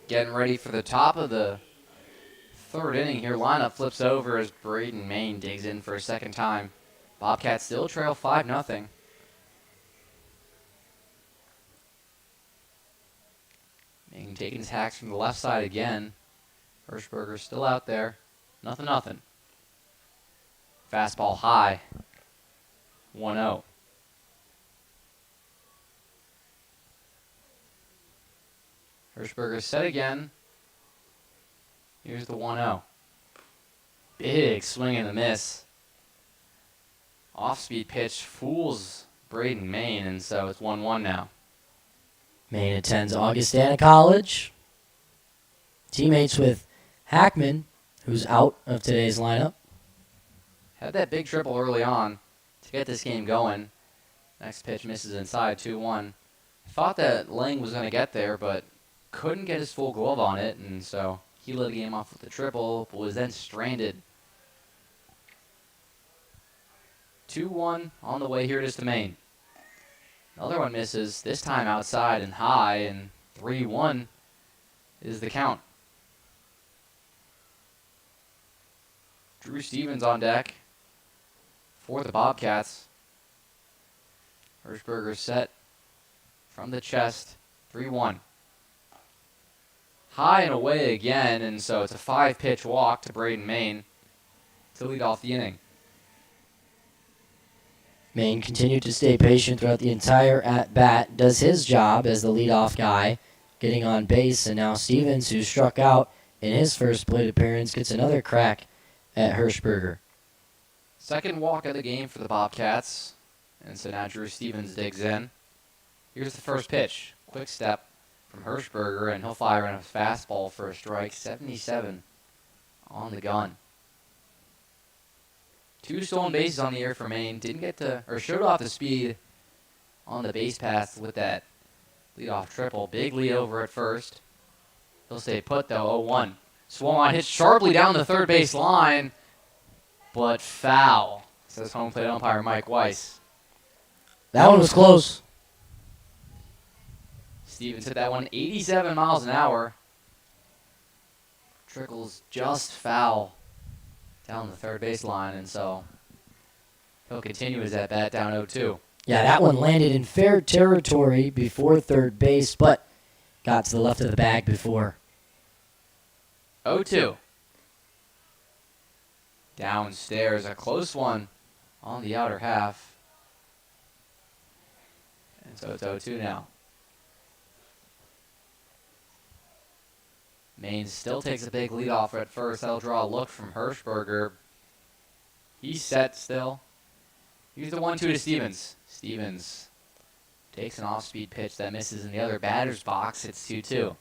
Getting ready for the top of the third inning here. Lineup flips over as Braden Main digs in for a second time. Bobcats still trail 5-0. Main taking his hacks from the left side again. Hirschberger still out there. 0-0. Fastball high. 1-0. Hirschberger set again. Here's the 1-0. Big swing and a miss. Off-speed pitch fools Braden Main, and so it's 1-1 now. Main attends Augustana College. Teammates with Hackman, who's out of today's lineup. Had that big triple early on to get this game going. Next pitch misses inside, 2-1. Thought that Lang was going to get there, but couldn't get his full glove on it, and so he led the game off with the triple, but was then stranded. 2-1 on the way here to Maine. Another one misses, this time outside and high, and 3-1 is the count. Drew Stevens on deck for the Bobcats. Hirschberger set from the chest, 3-1. High and away again, and so it's a 5-pitch walk to Braden Main to lead off the inning. Main continued to stay patient throughout the entire at-bat, does his job as the leadoff guy, getting on base, and now Stevens, who struck out in his first plate appearance, gets another crack at Hirschberger. Second walk of the game for the Bobcats, and so now Drew Stevens digs in. Here's the first pitch. Quick step from Hirschberger, and he'll fire in a fastball for a strike. 77 on the gun. 2 stolen bases on the year for Maine. Didn't get to, or showed off the speed on the base pass with that leadoff triple. Big lead over at first. He'll stay put though. 0-1. Swung on, hit sharply down the third base line, but foul, says home plate umpire Mike Weiss. That one was close. Stevens hit that one 87 miles an hour. Trickles just foul down the third base line, and so he'll continue his at-bat down 0-2. Yeah, that one landed in fair territory before third base, but got to the left of the bag before. 0-2. Downstairs, a close one on the outer half. And so it's 0-2 now. Maine still takes a big lead off at first. That'll draw a look from Hirschberger. He's set still. Here's the 1-2 to Stevens. Stevens takes an off-speed pitch that misses in the other batter's box. It's 2-2.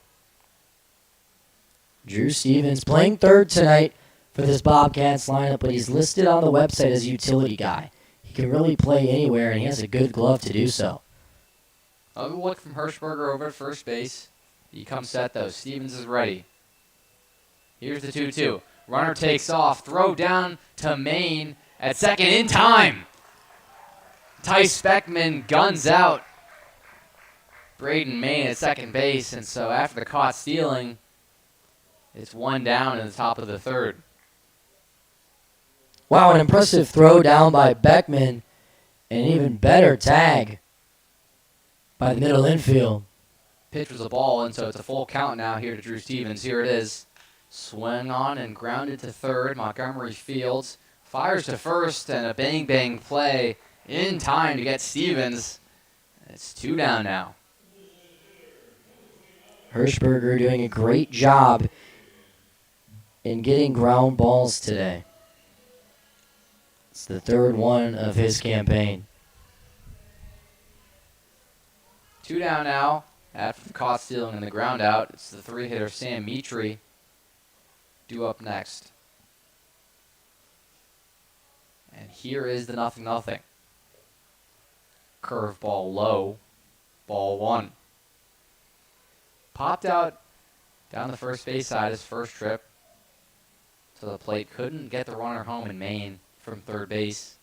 Drew Stevens playing third tonight for this Bobcats lineup, but he's listed on the website as a utility guy. He can really play anywhere, and he has a good glove to do so. A look from Hirschberger over at first base. He comes set, though. Stevens is ready. Here's the 2-2. Runner takes off. Throw down to Maine at second in time. Tice Beckman guns out Braden Maine at second base, and so after the caught stealing, it's one down in the top of the third. Wow, an impressive throw down by Beckman, and an even better tag by the middle infield. Pitch was a ball, and so it's a full count now here to Drew Stevens. Here it is. Swung on and grounded to third. Montgomery Fields fires to first, and a bang-bang play in time to get Stevens. It's 2 down now. Hirschberger doing a great job in getting ground balls today. It's the third one of his campaign. 2 down now after the caught stealing and the ground out. It's the 3-hitter Sam Mitri due up next. And here is the 0-0. Curveball low. Ball 1. Popped out down the first base side his first trip to the plate. Couldn't get the runner home in Maine from third base.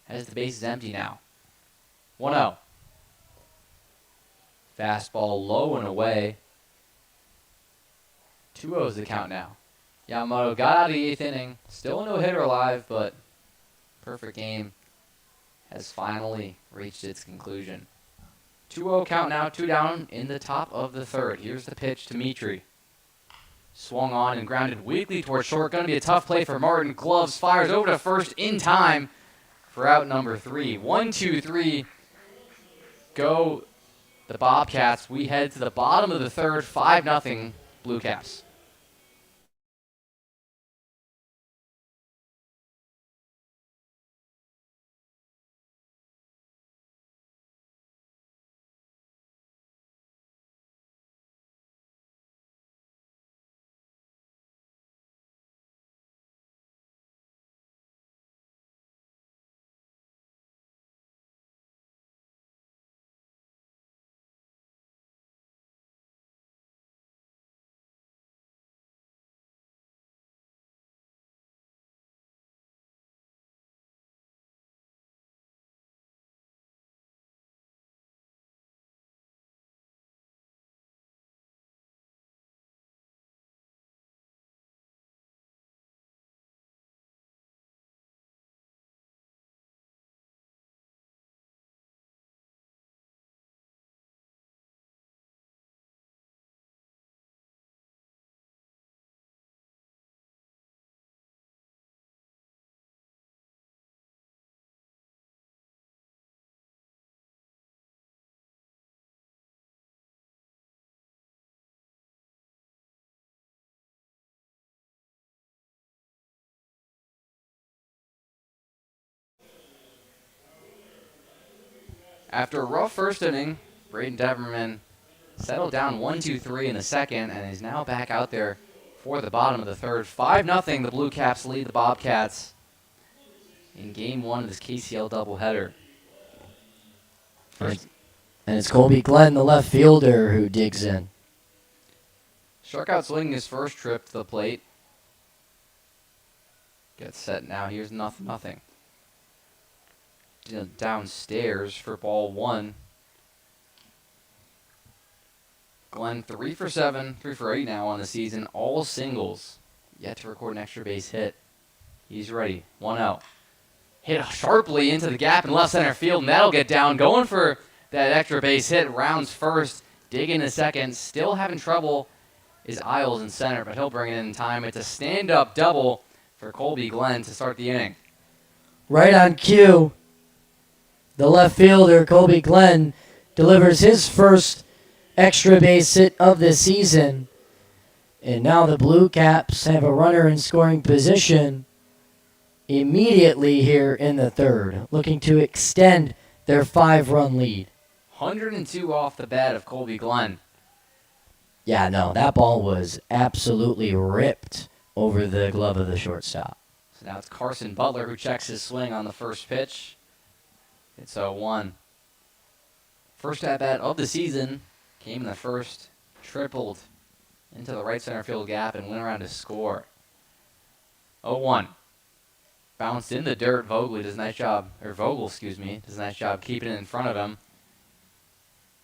As the base is empty now. 1-0. Fastball low and away. 2-0 is the count now. Yamamoto got out of the 8th inning. Still a no-hitter alive, but perfect game has finally reached its conclusion. 2-0 count now, 2 down in the top of the third. Here's the pitch to Mitri. Swung on and grounded weakly towards short. Going to be a tough play for Martin. Gloves fires over to first in time for out number 3. 1-2-3. Go the Bobcats. We head to the bottom of the third. 5-0 Blue Caps. After a rough first inning, Braden Deverman settled down 1-2-3 in the second and is now back out there for the bottom of the third. 5-0, the Blue Caps lead the Bobcats in Game 1 of this KCL doubleheader. And it's Colby Glenn, the left fielder, who digs in. Struck out swinging his first trip to the plate. Gets set now. Here's 0-0. Downstairs for ball 1. Glenn 3 for 7, 3 for 8 now on the season. All singles. Yet to record an extra base hit. He's ready. 1-0. Hit sharply into the gap in left center field, and that'll get down. Going for that extra base hit. Rounds first. Digging to second. Still having trouble is Isles in center, but he'll bring it in time. It's a stand-up double for Colby Glenn to start the inning. Right on cue, the left fielder, Colby Glenn, delivers his first extra base hit of the season. And now the Blue Caps have a runner in scoring position immediately here in the third, looking to extend their 5-run lead. 102 off the bat of Colby Glenn. Yeah, no, that ball was absolutely ripped over the glove of the shortstop. So now it's Carson Butler who checks his swing on the first pitch. It's 0-1. First at-bat of the season came in the first, tripled into the right center field gap and went around to score. 0-1. Bounced in the dirt. Vogel does a nice job keeping it in front of him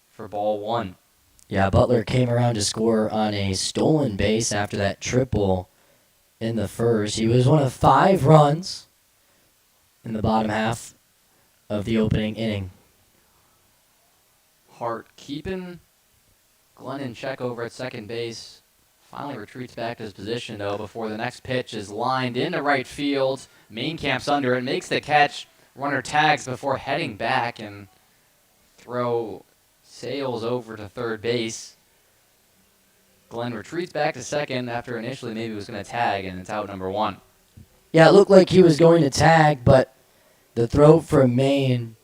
for ball 1. Yeah, Butler came around to score on a stolen base after that triple in the first. He was one of 5 runs in the bottom half of the opening inning. Hart keeping Glenn in check over at second base. Finally retreats back to his position, though, before the next pitch is lined into right field. Main camp's under it, makes the catch. Runner tags before heading back, and throw sails over to third base. Glenn retreats back to second after initially maybe was going to tag, and it's out number 1. Yeah, it looked like he was going to tag, but the throw from Maine,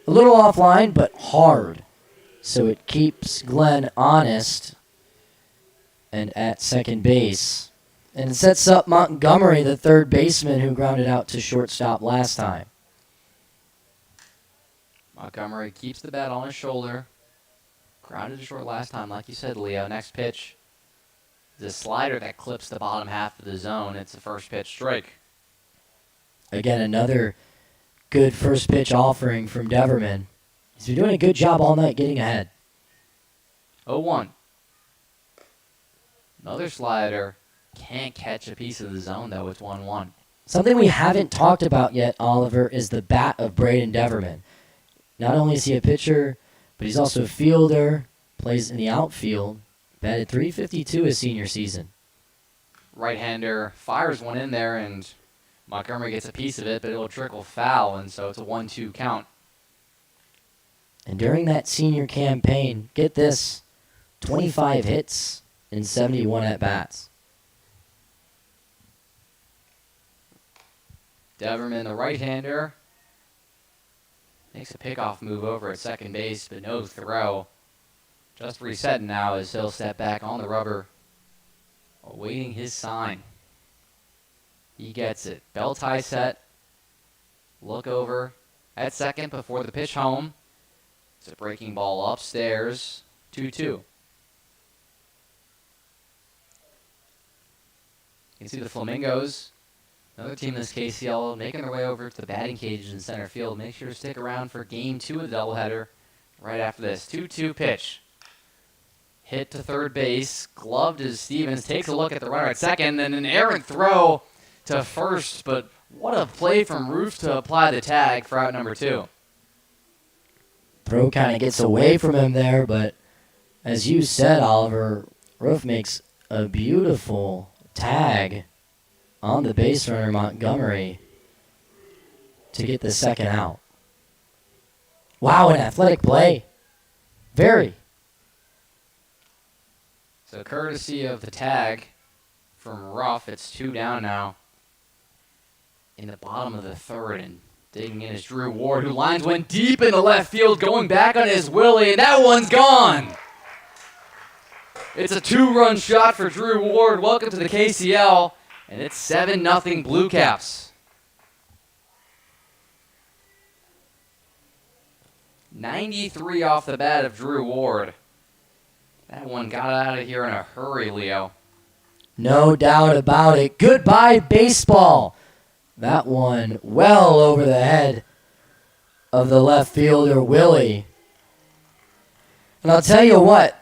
a little offline, but hard. So it keeps Glenn honest and at second base. And it sets up Montgomery, the third baseman who grounded out to shortstop last time. Montgomery keeps the bat on his shoulder. Grounded to short last time, like you said, Leo. Next pitch is a slider that clips the bottom half of the zone. It's the first pitch strike. Again, another good first pitch offering from Deverman. He's been doing a good job all night getting ahead. 0-1. Another slider. Can't catch a piece of the zone, though. It's 1-1. Something we haven't talked about yet, Oliver, is the bat of Braden Deverman. Not only is he a pitcher, but he's also a fielder, plays in the outfield, batted .352 his senior season. Right-hander fires one in there, and Montgomery gets a piece of it, but it'll trickle foul, and so it's a 1-2 count. And during that senior campaign, get this, 25 hits and 71 at-bats. Deverman, the right-hander, makes a pickoff move over at second base, but no throw. Just resetting now as he'll step back on the rubber, awaiting his sign. He gets it. Bell tie set. Look over at second before the pitch home. It's a breaking ball upstairs. 2-2. You can see the Flamingos, another team in this KCL, making their way over to the batting cages in center field. Make sure to stick around for game 2 of the doubleheader right after this. 2-2 pitch. Hit to third base. Gloved as Stevens takes a look at the runner at second, and an errant throw to first. But what a play from Roof to apply the tag for out number 2. Throw kind of gets away from him there, but as you said, Oliver, Roof makes a beautiful tag on the base runner Montgomery to get the second out. Wow, an athletic play. Very. So courtesy of the tag from Ruff, it's 2 down now in the bottom of the third, and digging in is Drew Ward, who lines one deep in the left field, going back on his Willie, and that one's gone. It's a 2-run shot for Drew Ward. Welcome to the KCL, and it's 7-0 Blue Caps. 93 off the bat of Drew Ward. That one got out of here in a hurry, Leo. No doubt about it. Goodbye, baseball. That one well over the head of the left fielder, Willie. And I'll tell you what,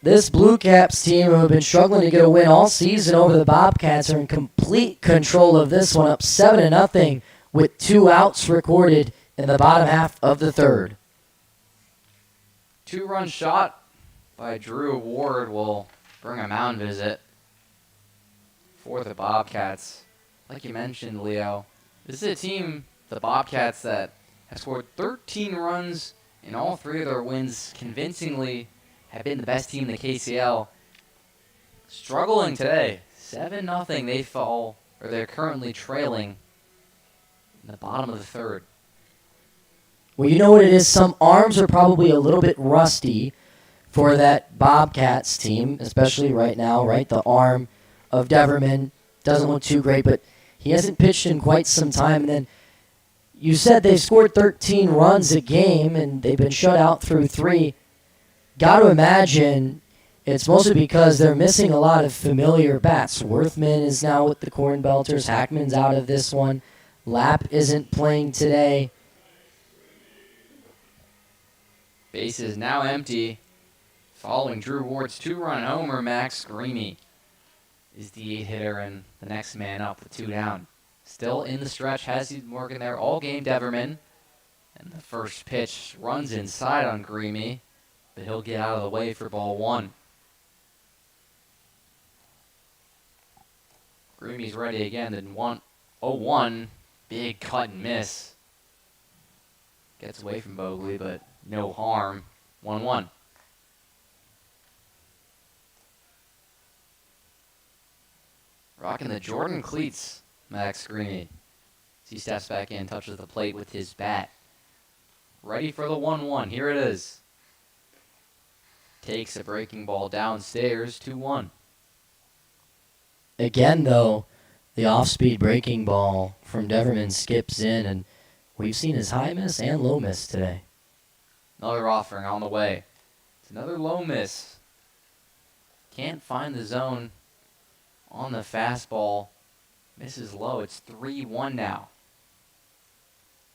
this Blue Caps team, who have been struggling to get a win all season over the Bobcats, are in complete control of this one, up 7-0 with 2 outs recorded in the bottom half of the third. 2-run shot by Drew Ward will bring a mound visit for the Bobcats. Like you mentioned, Leo, this is a team, the Bobcats, that have scored 13 runs in all 3 of their wins, convincingly have been the best team in the KCL. struggling today. 7-0. They fall, or they're currently trailing in the bottom of the third. Well, you know what it is? Some arms are probably a little bit rusty for that Bobcats team, especially right now, right? The arm of Deverman doesn't look too great, but he hasn't pitched in quite some time. And then you said they've scored 13 runs a game, and they've been shut out through 3. Got to imagine it's mostly because they're missing a lot of familiar bats. Worthman is now with the Corn Belters. Hackman's out of this one. Lapp isn't playing today. Base is now empty. Following Drew Ward's 2-run homer, Max Greamy is the 8-hitter and the next man up with 2 down. Still in the stretch, has been working there all game, Deverman. And the first pitch runs inside on Greamy, but he'll get out of the way for ball 1. Greamy's ready again, then 1-0-1. Big cut and miss. Gets away from Bogley, but no harm. 1-1. Rocking the Jordan cleats, Max Greamy. As he steps back in, touches the plate with his bat. Ready for the 1-1. Here it is. Takes a breaking ball downstairs, 2-1. Again, though, the off-speed breaking ball from Deverman skips in, and we've seen his high miss and low miss today. Another offering on the way. It's another low miss. Can't find the zone on the fastball. Misses low. It's 3-1 now.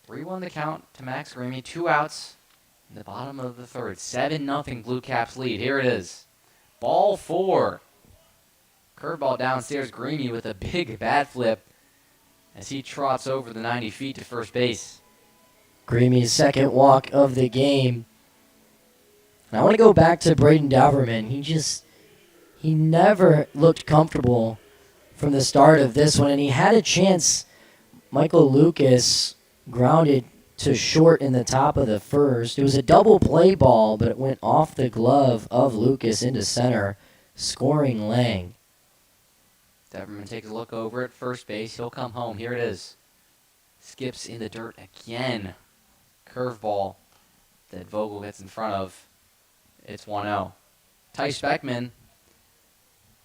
3-1 the count to Max Greamy. 2 outs in the bottom of the third. 7-0 Blue Caps lead. Here it is. Ball 4. Curveball downstairs. Greamy with a big bat flip as he trots over the 90 feet to first base. Greamy's second walk of the game. And I want to go back to Braden Deverman. He never looked comfortable from the start of this one, and he had a chance. Michael Lucas grounded to short in the top of the first. It was a double play ball, but it went off the glove of Lucas into center, scoring Lang. Deverman takes a look over at first base. He'll come home. Here it is. Skips in the dirt again. Curveball that Vogel gets in front of. It's 1-0. Tice Beckman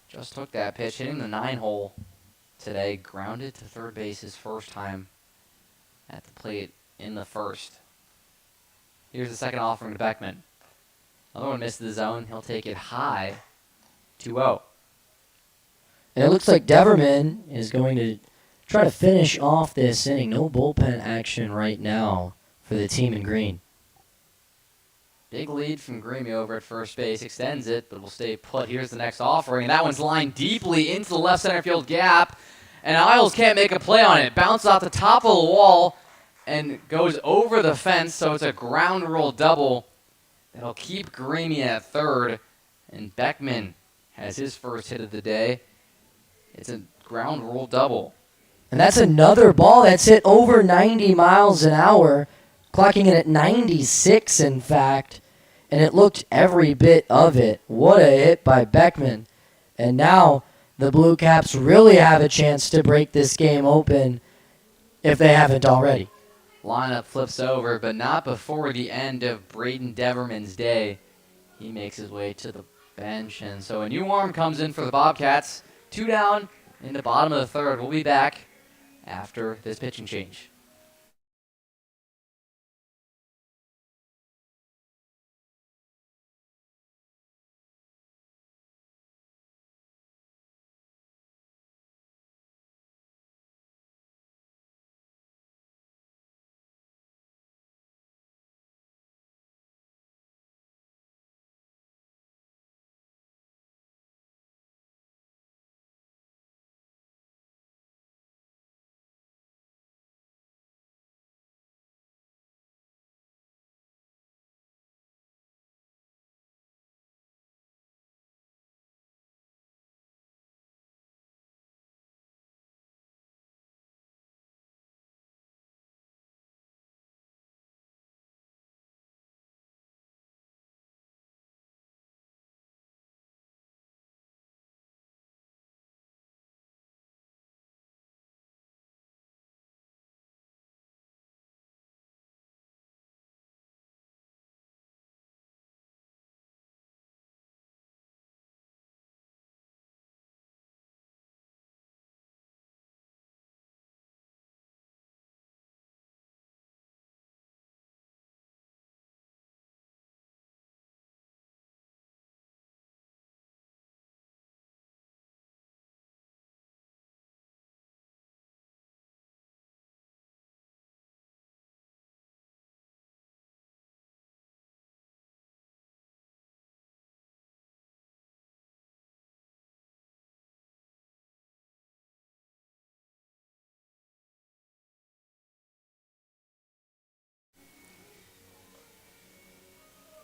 just took that pitch, hitting the 9-hole today. Grounded to third base his first time at the plate in the first. Here's the second offering to Beckman. Another one missed the zone. He'll take it high. 2-0. And it looks like Deverman is going to try to finish off this inning. No bullpen action right now for the team in green. Big lead from Greamy over at first base. Extends it, but will stay put. Here's the next offering. And that one's lined deeply into the left center field gap. And Isles can't make a play on it. Bounces off the top of the wall and goes over the fence. So it's a ground rule double that'll keep Greamy at third. And Beckman has his first hit of the day. It's a ground rule double. And that's another ball that's hit over 90 miles an hour, clocking in at 96, in fact. And it looked every bit of it. What a hit by Beckman. And now the Blue Caps really have a chance to break this game open if they haven't already. Lineup flips over, but not before the end of Braden Deverman's day. He makes his way to the bench, and so a new arm comes in for the Bobcats. 2 down in the bottom of the third. We'll be back after this pitching change.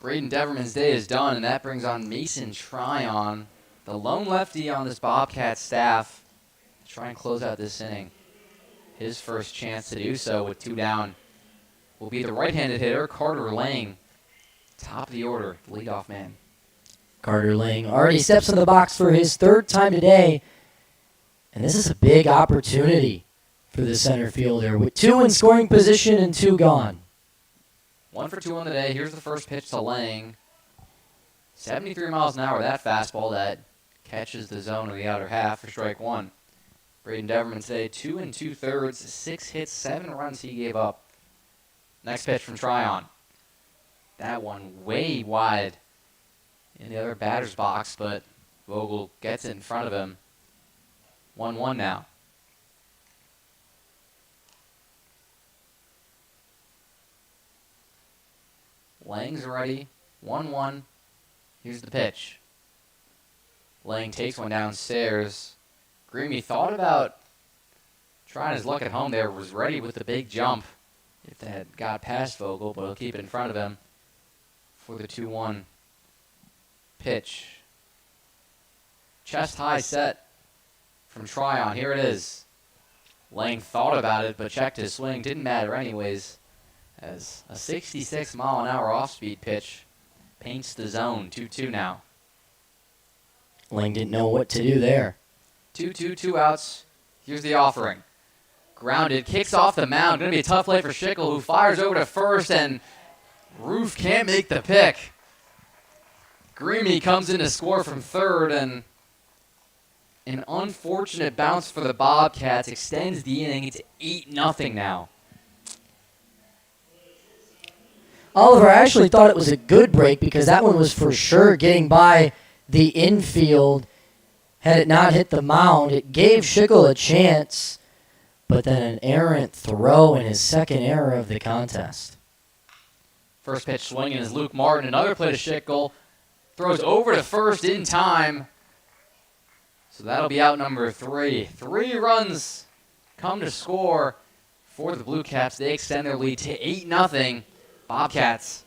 Braden Deverman's day is done, and that brings on Mason Tryon, the lone lefty on this Bobcat staff, to try and close out this inning. His first chance to do so with 2 down will be the right-handed hitter, Carter Lang. Top of the order, leadoff man. Carter Lang already steps in the box for his 3rd time today. And this is a big opportunity for the center fielder with 2 in scoring position and 2 gone. 1 for 2 on the day. Here's the first pitch to Lang. 73 miles an hour, that fastball that catches the zone of the outer half for strike 1. Braden Deverman today, 2 2/3, 6 hits, 7 runs he gave up. Next pitch from Tryon. That one way wide in the other batter's box, but Vogel gets it in front of him. 1-1 now. Lang's ready. 1-1. Here's the pitch. Lang takes one downstairs. Greamy thought about trying his luck at home there, was ready with the big jump if that got past Vogel, but he'll keep it in front of him for the 2-1 pitch. Chest high set from Tryon. Here it is. Lang thought about it, but checked his swing. Didn't matter anyways, as a 66-mile-an-hour off-speed pitch paints the zone. 2-2 now. Lang didn't know what to do there. 2-2, 2 outs. Here's the offering. Grounded, kicks off the mound. Going to be a tough play for Schickel, who fires over to first, and Roof can't make the pick. Greamy comes in to score from third, and an unfortunate bounce for the Bobcats extends the inning. It's 8-0 now. Oliver, I actually thought it was a good break because that one was for sure getting by the infield. Had it not hit the mound, it gave Schickel a chance, but then an errant throw in his 2nd error of the contest. First pitch swinging is Luke Martin. Another play to Schickel. Throws over to first in time. So that'll be out number 3. 3 runs come to score for the Blue Caps. They extend their lead to 8-0. Bobcats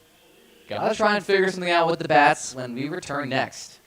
gotta try and figure something out with the bats when we return next.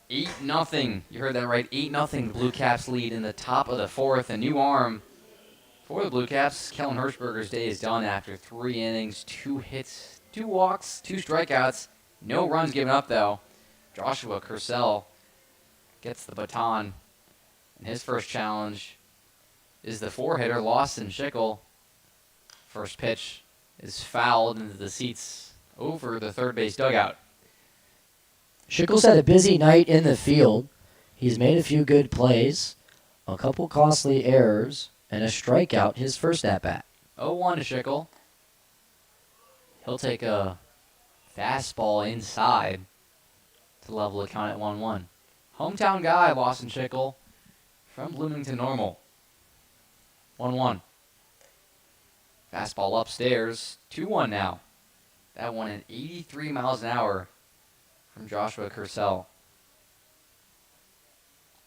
8-0. You heard that right. 8-0. The Blue Caps lead in the top of the fourth. A new arm for the Blue Caps. Kellen Hirschberger's day is done after 3 innings, 2 hits, 2 walks, 2 strikeouts. No runs given up, though. Joshua Kersell gets the baton. And his first challenge is the 4-hitter, Lawson Schickel. First pitch is fouled into the seats over the third base dugout. Schickel's had a busy night in the field. He's made a few good plays, a couple costly errors, and a strikeout his first at-bat. 0-1 to Schickel. He'll take a fastball inside to level the count at 1-1. Hometown guy, Lawson Schickel, from Bloomington Normal. 1-1. Fastball upstairs, 2-1 now. That one at 83 miles an hour from Joshua Kersell.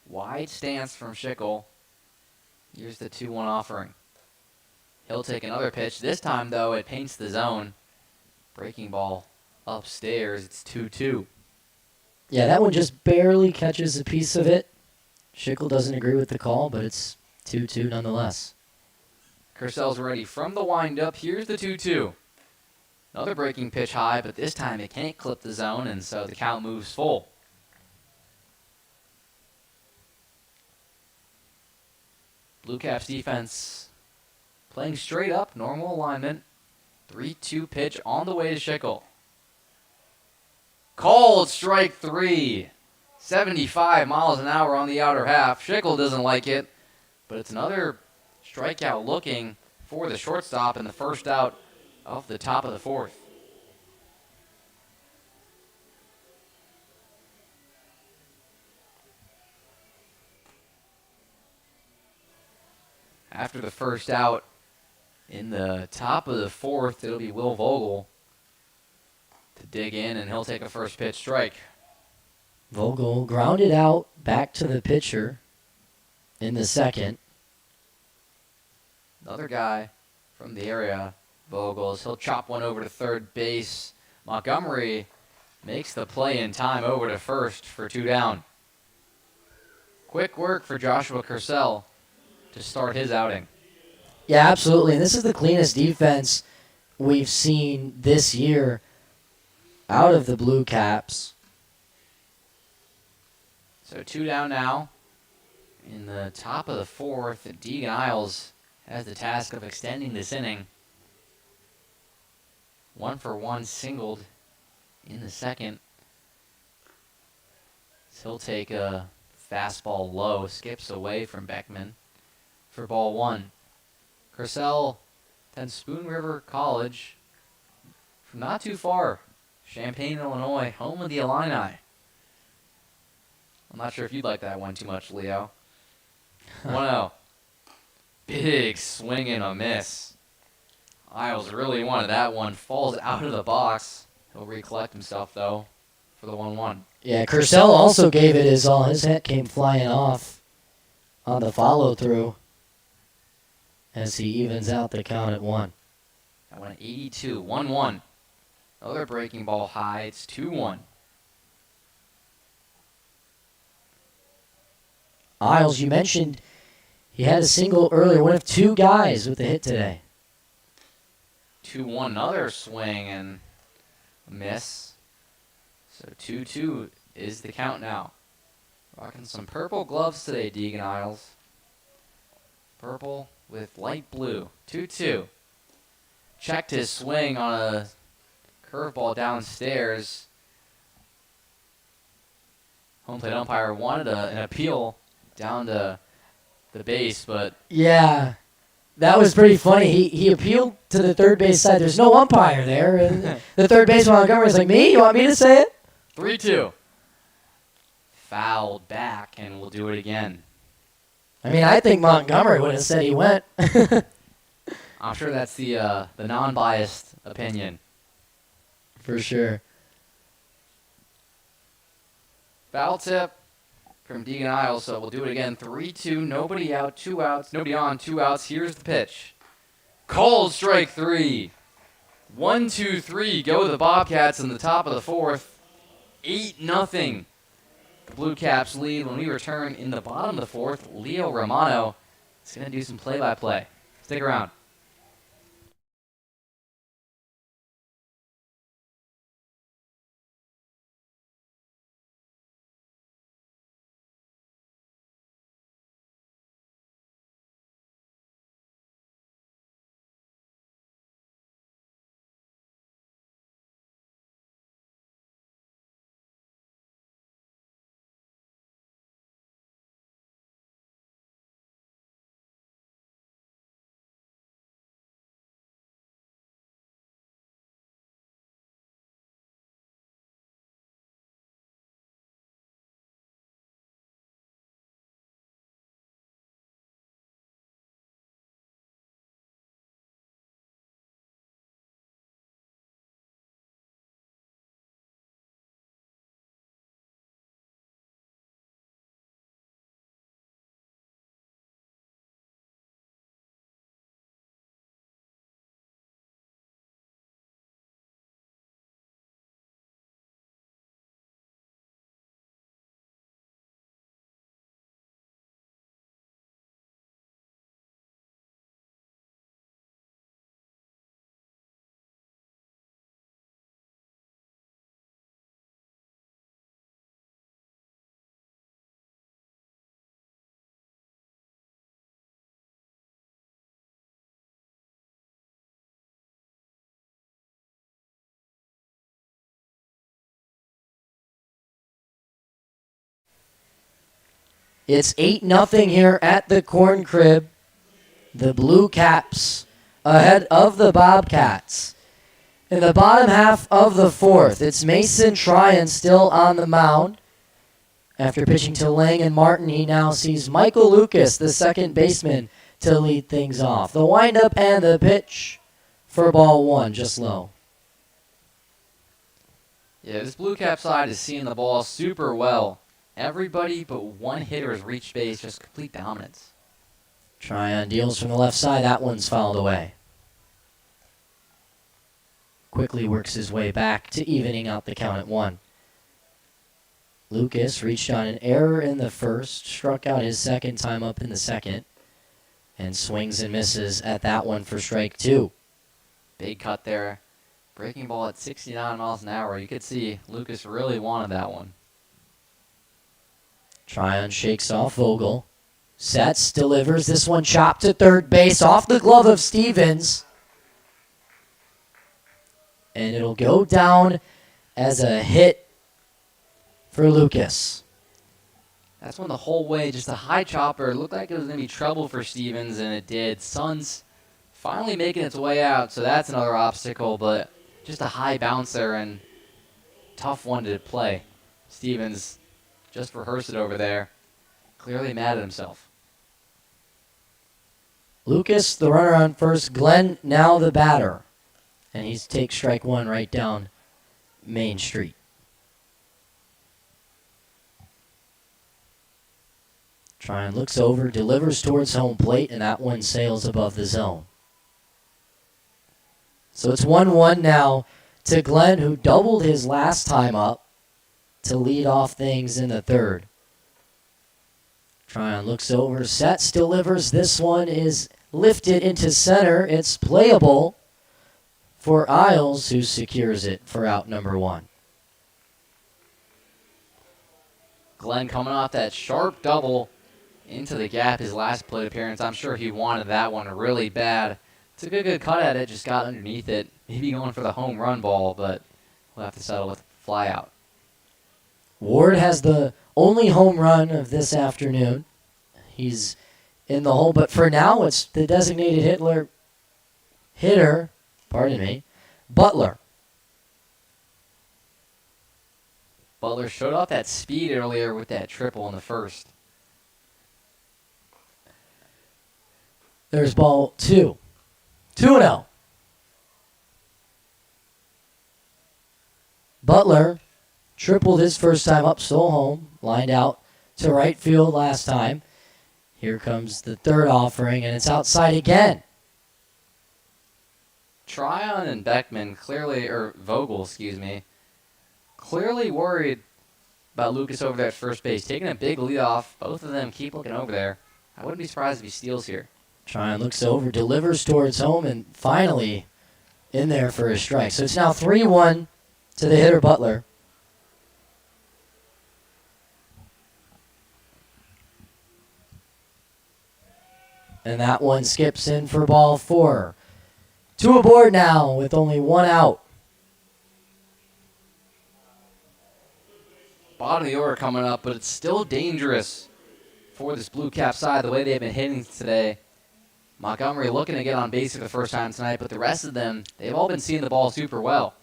Wide stance from Schickel. Here's the 2-1 offering. He'll take another pitch. This time, though, it paints the zone. Breaking ball upstairs. It's 2-2. Yeah, that one just barely catches a piece of it. Schickel doesn't agree with the call, but it's 2-2 nonetheless. Kersell's ready from the windup. Here's the 2-2. Another breaking pitch high, but this time it can't clip the zone, and so the count moves full. Blue Caps defense playing straight up, normal alignment. 3-2 pitch on the way to Schickel. Called strike 3. 75 miles an hour on the outer half. Schickel doesn't like it, but it's another strikeout looking for the shortstop in the first out of the top of the fourth. After the first out in the top of the fourth, it'll be Will Vogel to dig in, and he'll take a first pitch strike. Vogel grounded out back to the pitcher in the second. Another guy from the area, Vogels. He'll chop one over to third base. Montgomery makes the play in time over to first for 2 down. Quick work for Joshua Kersell to start his outing. Yeah, absolutely. And this is the cleanest defense we've seen this year out of the Blue Caps. So 2 down now. In the top of the fourth, Deegan Isles has the task of extending this inning. 1-for-1 singled in the second. So he'll take a fastball low, skips away from Beckman for ball 1. Kersell attends Spoon River College from not too far. Champaign, Illinois, home of the Illini. I'm not sure if you'd like that one too much, Leo. 1-0. Big swing and a miss. Isles really wanted that one. Falls out of the box. He'll recollect himself, though, for the 1-1. Yeah, Kersell also gave it his all. His head came flying off on the follow-through as he evens out the count at 1. That went 82. 1-1. Another breaking ball high. It's 2-1. Isles, you mentioned he had a single earlier. One of 2 guys with a hit today. 2-1. Another swing and a miss. So 2-2 is the count now. Rocking some purple gloves today, Deegan Isles. Purple with light blue. 2-2. Checked his swing on a curveball downstairs. Home plate umpire wanted an appeal down to the base, but Yeah, that was pretty funny. He appealed to the third base side. There's no umpire there. And the third baseman Montgomery's like, me? You want me to say it? 3-2. Fouled back, and we'll do it again. I mean, I think Montgomery would have said he went. I'm sure that's the non-biased opinion. For sure. Foul tip from Deegan Isles, so we'll do it again. 3-2, nobody out, 2 outs. Nobody on, 2 outs. Here's the pitch. Called strike 3. 1-2-3, go the Bobcats in the top of the fourth. 8-0. The Blue Caps lead when we return in the bottom of the fourth. Leo Romano is going to do some play-by-play. Stick around. It's 8-0 here at the Corn Crib. The Blue Caps ahead of the Bobcats. In the bottom half of the fourth, it's Mason Tryon still on the mound. After pitching to Lang and Martin, he now sees Michael Lucas, the second baseman, to lead things off. The windup and the pitch for ball one, just low. Yeah, this Blue Cap side is seeing the ball super well. Everybody but one hitter has reached base, just complete dominance. Tryon deals from the left side. That one's fouled away. Quickly works his way back to evening out the count at 1. Lucas reached on an error in the first, struck out his second time up in the second, and swings and misses at that one for strike 2. Big cut there. Breaking ball at 69 miles an hour. You could see Lucas really wanted that one. Tryon shakes off Vogel. Sets, delivers this one chopped to third base off the glove of Stevens. And it'll go down as a hit for Lucas. That's when the whole way, just a high chopper. It looked like it was going to be trouble for Stevens, and it did. Suns finally making its way out, so that's another obstacle, but just a high bouncer and tough one to play. Stevens just rehearsed it over there. Clearly mad at himself. Lucas, the runner on first. Glenn, now the batter. And he takes strike 1 right down Main Street. Tryon looks over, delivers towards home plate, and that one sails above the zone. So it's 1-1 now to Glenn, who doubled his last time up to lead off things in the third. Tryon looks over, sets, delivers. This one is lifted into center. It's playable for Isles, who secures it for out number 1. Glenn coming off that sharp double into the gap his last plate appearance. I'm sure he wanted that one really bad. Took a good cut at it, just got underneath it. Maybe going for the home run ball, but we'll have to settle with fly out. Ward has the only home run of this afternoon. He's in the hole, but for now it's the designated hitter, Butler. Butler showed off that speed earlier with that triple in the first. There's ball 2. 2-0. Butler tripled his first time up, stole home, lined out to right field last time. Here comes the third offering, and it's outside again. Tryon and Beckman clearly, or Vogel, clearly worried about Lucas over there at first base. Taking a big lead off. Both of them keep looking over there. I wouldn't be surprised if he steals here. Tryon looks over, delivers towards home, and finally in there for a strike. So it's now 3-1 to the hitter Butler. And that one skips in for ball 4. 2 aboard now with only 1 out. Bottom of the order coming up, but it's still dangerous for this Blue Cap side the way they've been hitting today. Montgomery looking to get on base for the first time tonight, but the rest of them, they've all been seeing the ball super well.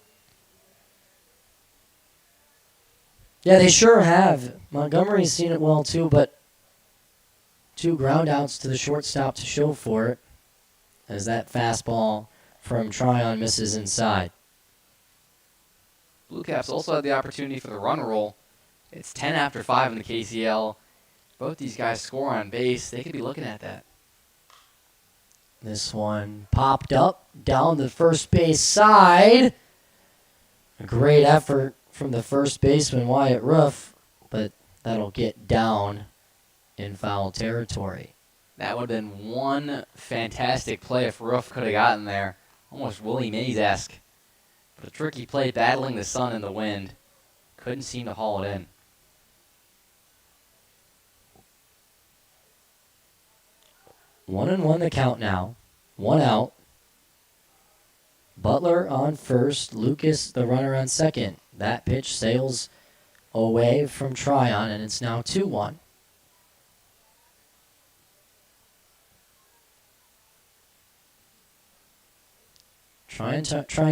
Yeah, they sure have. Montgomery's seen it well too, but 2 ground outs to the shortstop to show for it as that fastball from Tryon misses inside. Blue Caps also had the opportunity for the run roll. It's 10 after 5 in the KCL. Both these guys score on base. They could be looking at that. This one popped up down the first base side. A great effort from the first baseman, Wyatt Roof, but that'll get down in foul territory. That would have been one fantastic play if Roof could have gotten there. Almost Willie Mays-esque. But a tricky play battling the sun and the wind. Couldn't seem to haul it in. 1-1 the count now. 1 out. Butler on first. Lucas, the runner, on second. That pitch sails away from Tryon, and it's now 2-1. Trying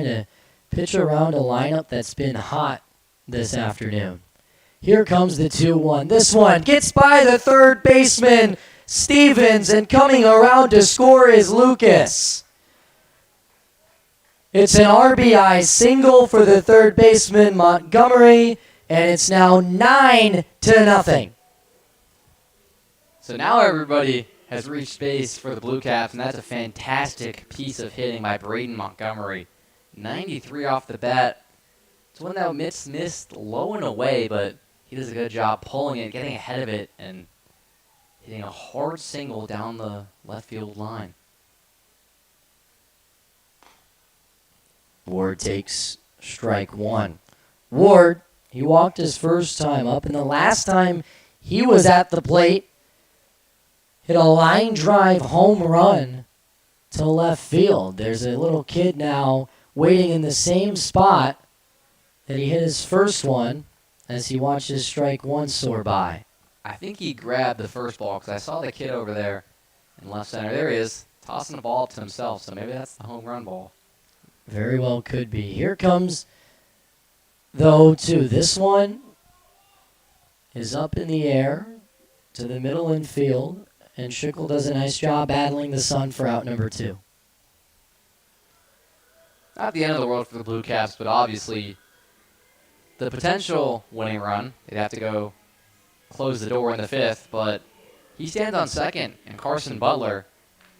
to pitch around a lineup that's been hot this afternoon. Here comes the 2-1. This one gets by the third baseman, Stevens, and coming around to score is Lucas. It's an RBI single for the third baseman, Montgomery, and it's now 9-0. So now everybody has reached base for the Blue Caps, and that's a fantastic piece of hitting by Braden Montgomery. 93 off the bat. It's one that missed low and away, but he does a good job pulling it, getting ahead of it, and hitting a hard single down the left field line. Ward takes strike 1. Ward, he walked his first time up, and the last time he was at the plate, hit a line drive home run to left field. There's a little kid now waiting in the same spot that he hit his first one as he watches strike 1 soar by. I think he grabbed the first ball because I saw the kid over there in left center. There he is, tossing the ball up to himself, so maybe that's the home run ball. Very well could be. Here comes the 0-2. This one is up in the air to the middle infield, and Schickel does a nice job battling the sun for out number 2. Not the end of the world for the Blue Caps, but obviously the potential winning run, they'd have to go close the door in the 5th, but he stands on second, and Carson Butler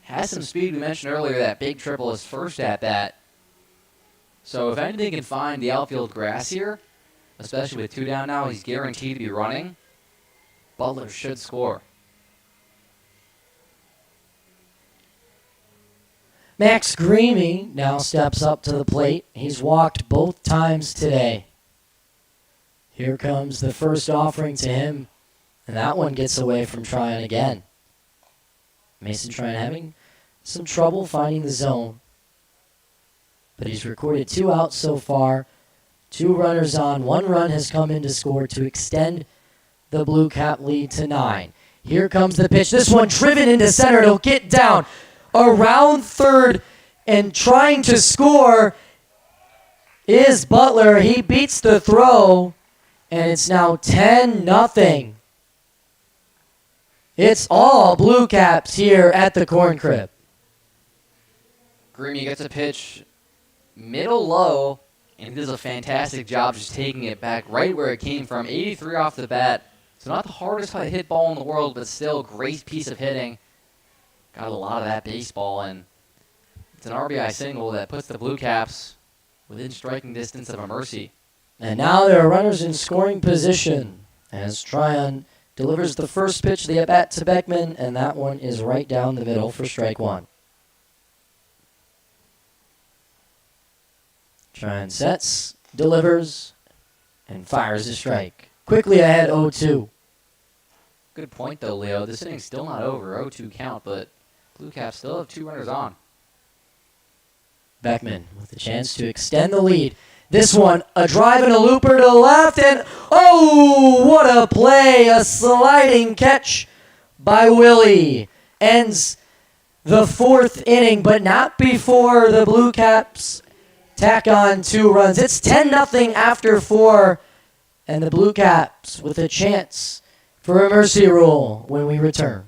has some speed. We mentioned earlier that big triple is first at bat. So if anything can find the outfield grass here, especially with 2 down now, he's guaranteed to be running. Butler should score. Max Greamy now steps up to the plate. He's walked both times today. Here comes the first offering to him, and that one gets away from Tryon again. Mason Tryon having some trouble finding the zone, but he's recorded 2 outs so far, 2 runners on. 1 run has come in to score to extend the Blue Cap lead to 9. Here comes the pitch. This one driven into center. It'll get down around third, and trying to score is Butler. He beats the throw, and it's now 10-0. It's all Blue Caps here at the Corn Crib. Greamy gets a pitch middle low, and he does a fantastic job just taking it back right where it came from. 83 off the bat. So not the hardest hit ball in the world, but still great piece of hitting. Got a lot of that baseball, and it's an RBI single that puts the Blue Caps within striking distance of a mercy. And now there are runners in scoring position. as Tryon delivers the first pitch of the at-bat to Beckman, and that one is right down the middle for strike one. Tryon sets, delivers, and fires a strike. Quickly ahead 0-2. Good point, though, Leo. This inning's still not over. 0-2 count, but Blue Caps still have 2 runners on. Beckman with a chance to extend the lead. This one, a drive and a looper to left, and oh, what a play! A sliding catch by Willie. Ends the 4th inning, but not before the Blue Caps tack on 2 runs. It's 10-0 after 4, and the Blue Caps with a chance for a mercy rule when we return.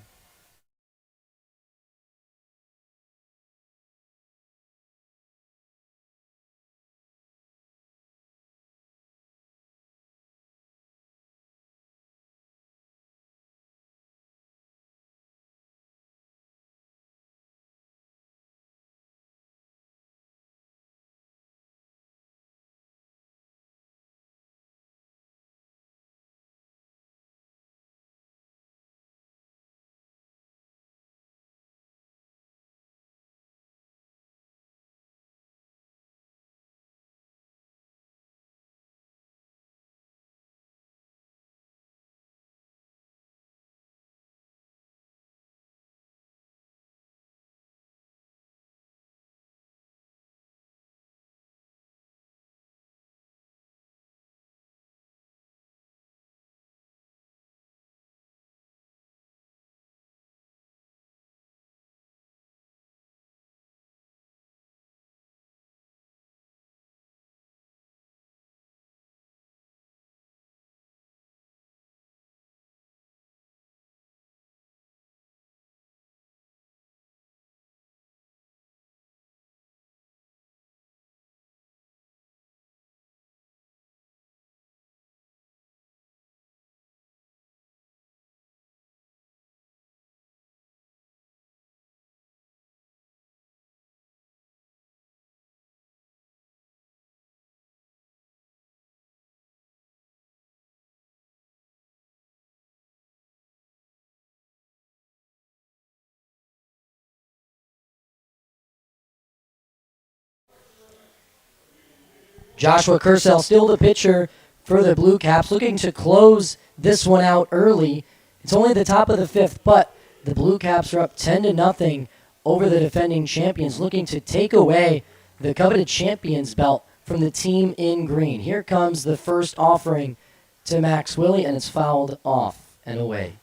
Joshua Kersell, still the pitcher for the Blue Caps, looking to close this one out early. It's only the top of the 5th, but the Blue Caps are up 10-0 over the defending champions, looking to take away the coveted champions belt from the team in green. Here comes the first offering to Max Willie, and it's fouled off and away.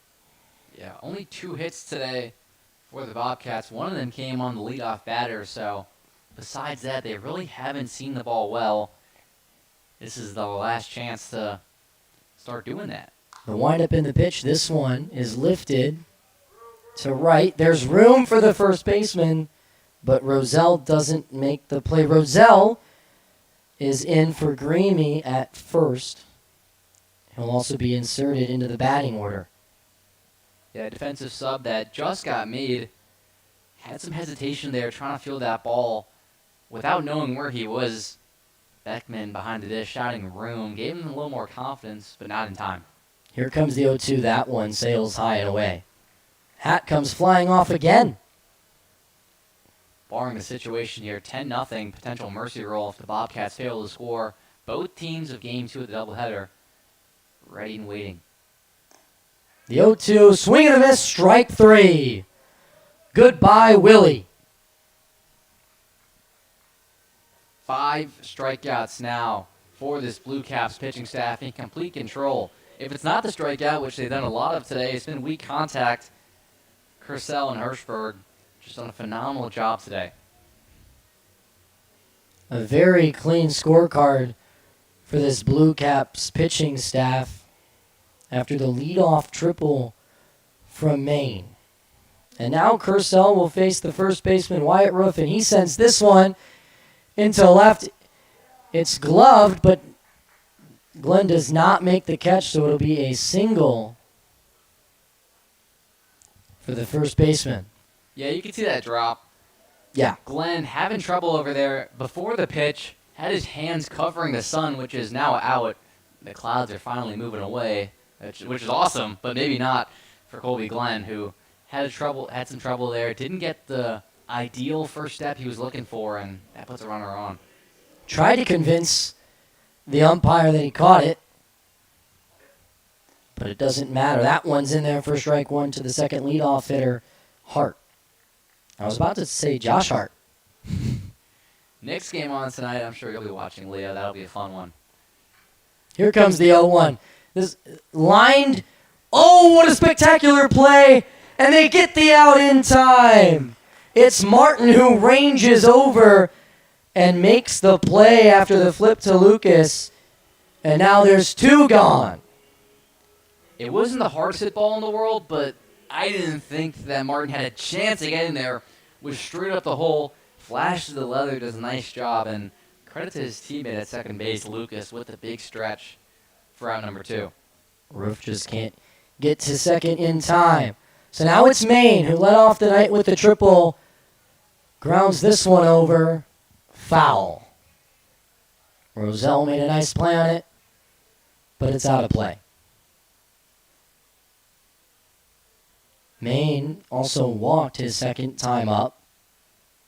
Yeah, only 2 hits today for the Bobcats. One of them came on the leadoff batter, so besides that, they really haven't seen the ball well. This is the last chance to start doing that. The windup in the pitch, this one is lifted to right. There's room for the first baseman, but Roselle doesn't make the play. Roselle is in for Greamy at first. He'll also be inserted into the batting order. Yeah, defensive sub that just got made. Had some hesitation there trying to field that ball without knowing where he was. Beckman behind the dish, shouting room, gave him a little more confidence, but not in time. Here comes the 0-2. That one sails high and away. Hat comes flying off again. Barring the situation here, 10-0, potential mercy roll if the Bobcats fail to score. Both teams of Game 2 of the doubleheader ready and waiting. The 0-2, swing and a miss, strike 3. Goodbye, Willie. 5 strikeouts now for this Blue Caps pitching staff in complete control. If it's not the strikeout, which they've done a lot of today, it's been weak contact. Kersell and Hirschberg just done a phenomenal job today. A very clean scorecard for this Blue Caps pitching staff after the leadoff triple from Maine. And now Kersell will face the first baseman, Wyatt Roof, and he sends this one into left. It's gloved, but Glenn does not make the catch, so it'll be a single for the first baseman. Yeah, you can see that drop. Yeah. Glenn having trouble over there before the pitch, had his hands covering the sun, which is now out. The clouds are finally moving away. which is awesome, but maybe not for Colby Glenn, who had some trouble there. Didn't get the ideal first step he was looking for, and that puts a runner on. Tried to convince the umpire that he caught it, but it doesn't matter. That one's in there for strike one to the second leadoff hitter, Hart. I was about to say Josh Hart. Next game on tonight, I'm sure you'll be watching, Leo. That'll be a fun one. Here comes the 0-1. This lined. Oh, what a spectacular play! And they get the out in time. It's Martin who ranges over and makes the play after the flip to Lucas. And now there's two gone. It wasn't the hardest hit ball in the world, but I didn't think that Martin had a chance to get in there. Was straight up the hole, flashes the leather, does a nice job, and credit to his teammate at second base, Lucas, with the big stretch for out number 2. Roof just can't get to second in time. So now it's Maine, who led off the night with the triple. Grounds this one over. Foul. Roselle made a nice play on it, but it's out of play. Maine also walked his second time up,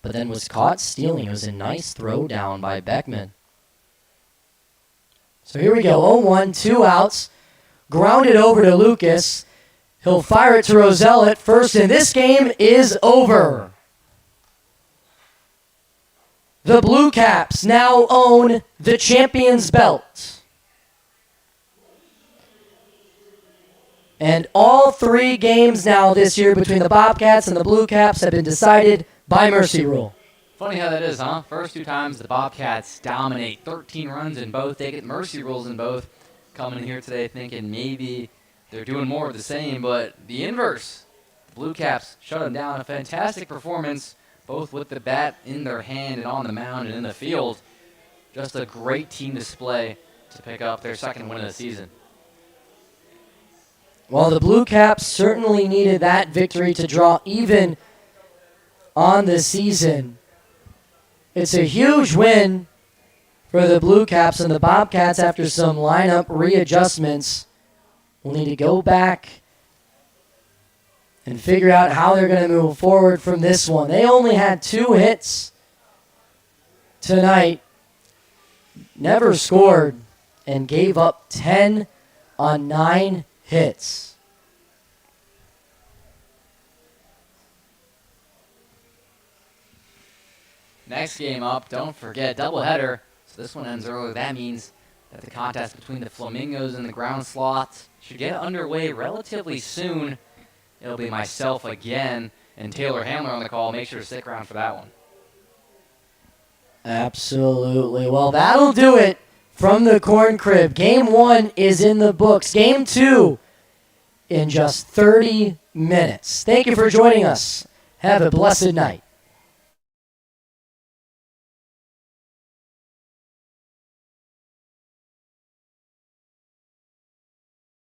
but then was caught stealing. It was a nice throw down by Beckman. So here we go, 0-1, 2 outs. Grounded over to Lucas. He'll fire it to Roselle at first, and this game is over. The Blue Caps now own the champion's belt. And all 3 games now this year between the Bobcats and the Blue Caps have been decided by mercy rule. Funny how that is, huh? First 2 times the Bobcats dominate, 13 runs in both. They get mercy rules in both. Coming in here today thinking maybe they're doing more of the same, but the inverse. The Blue Caps shut them down. A fantastic performance, both with the bat in their hand and on the mound and in the field. Just a great team display to pick up their second win of the season. Well, the Blue Caps certainly needed that victory to draw even on the season. It's a huge win for the Blue Caps, and the Bobcats, after some lineup readjustments, will need to go back and figure out how they're going to move forward from this one. They only had 2 hits tonight, never scored, and gave up 10 on 9 hits. Next game up, don't forget, doubleheader. So this one ends early. That means that the contest between the Flamingos and the ground sloths should get underway relatively soon. It'll be myself again and Taylor Hamler on the call. Make sure to stick around for that one. Absolutely. Well, that'll do it from the Corn Crib. Game 1 is in the books. Game 2 in just 30 minutes. Thank you for joining us. Have a blessed night.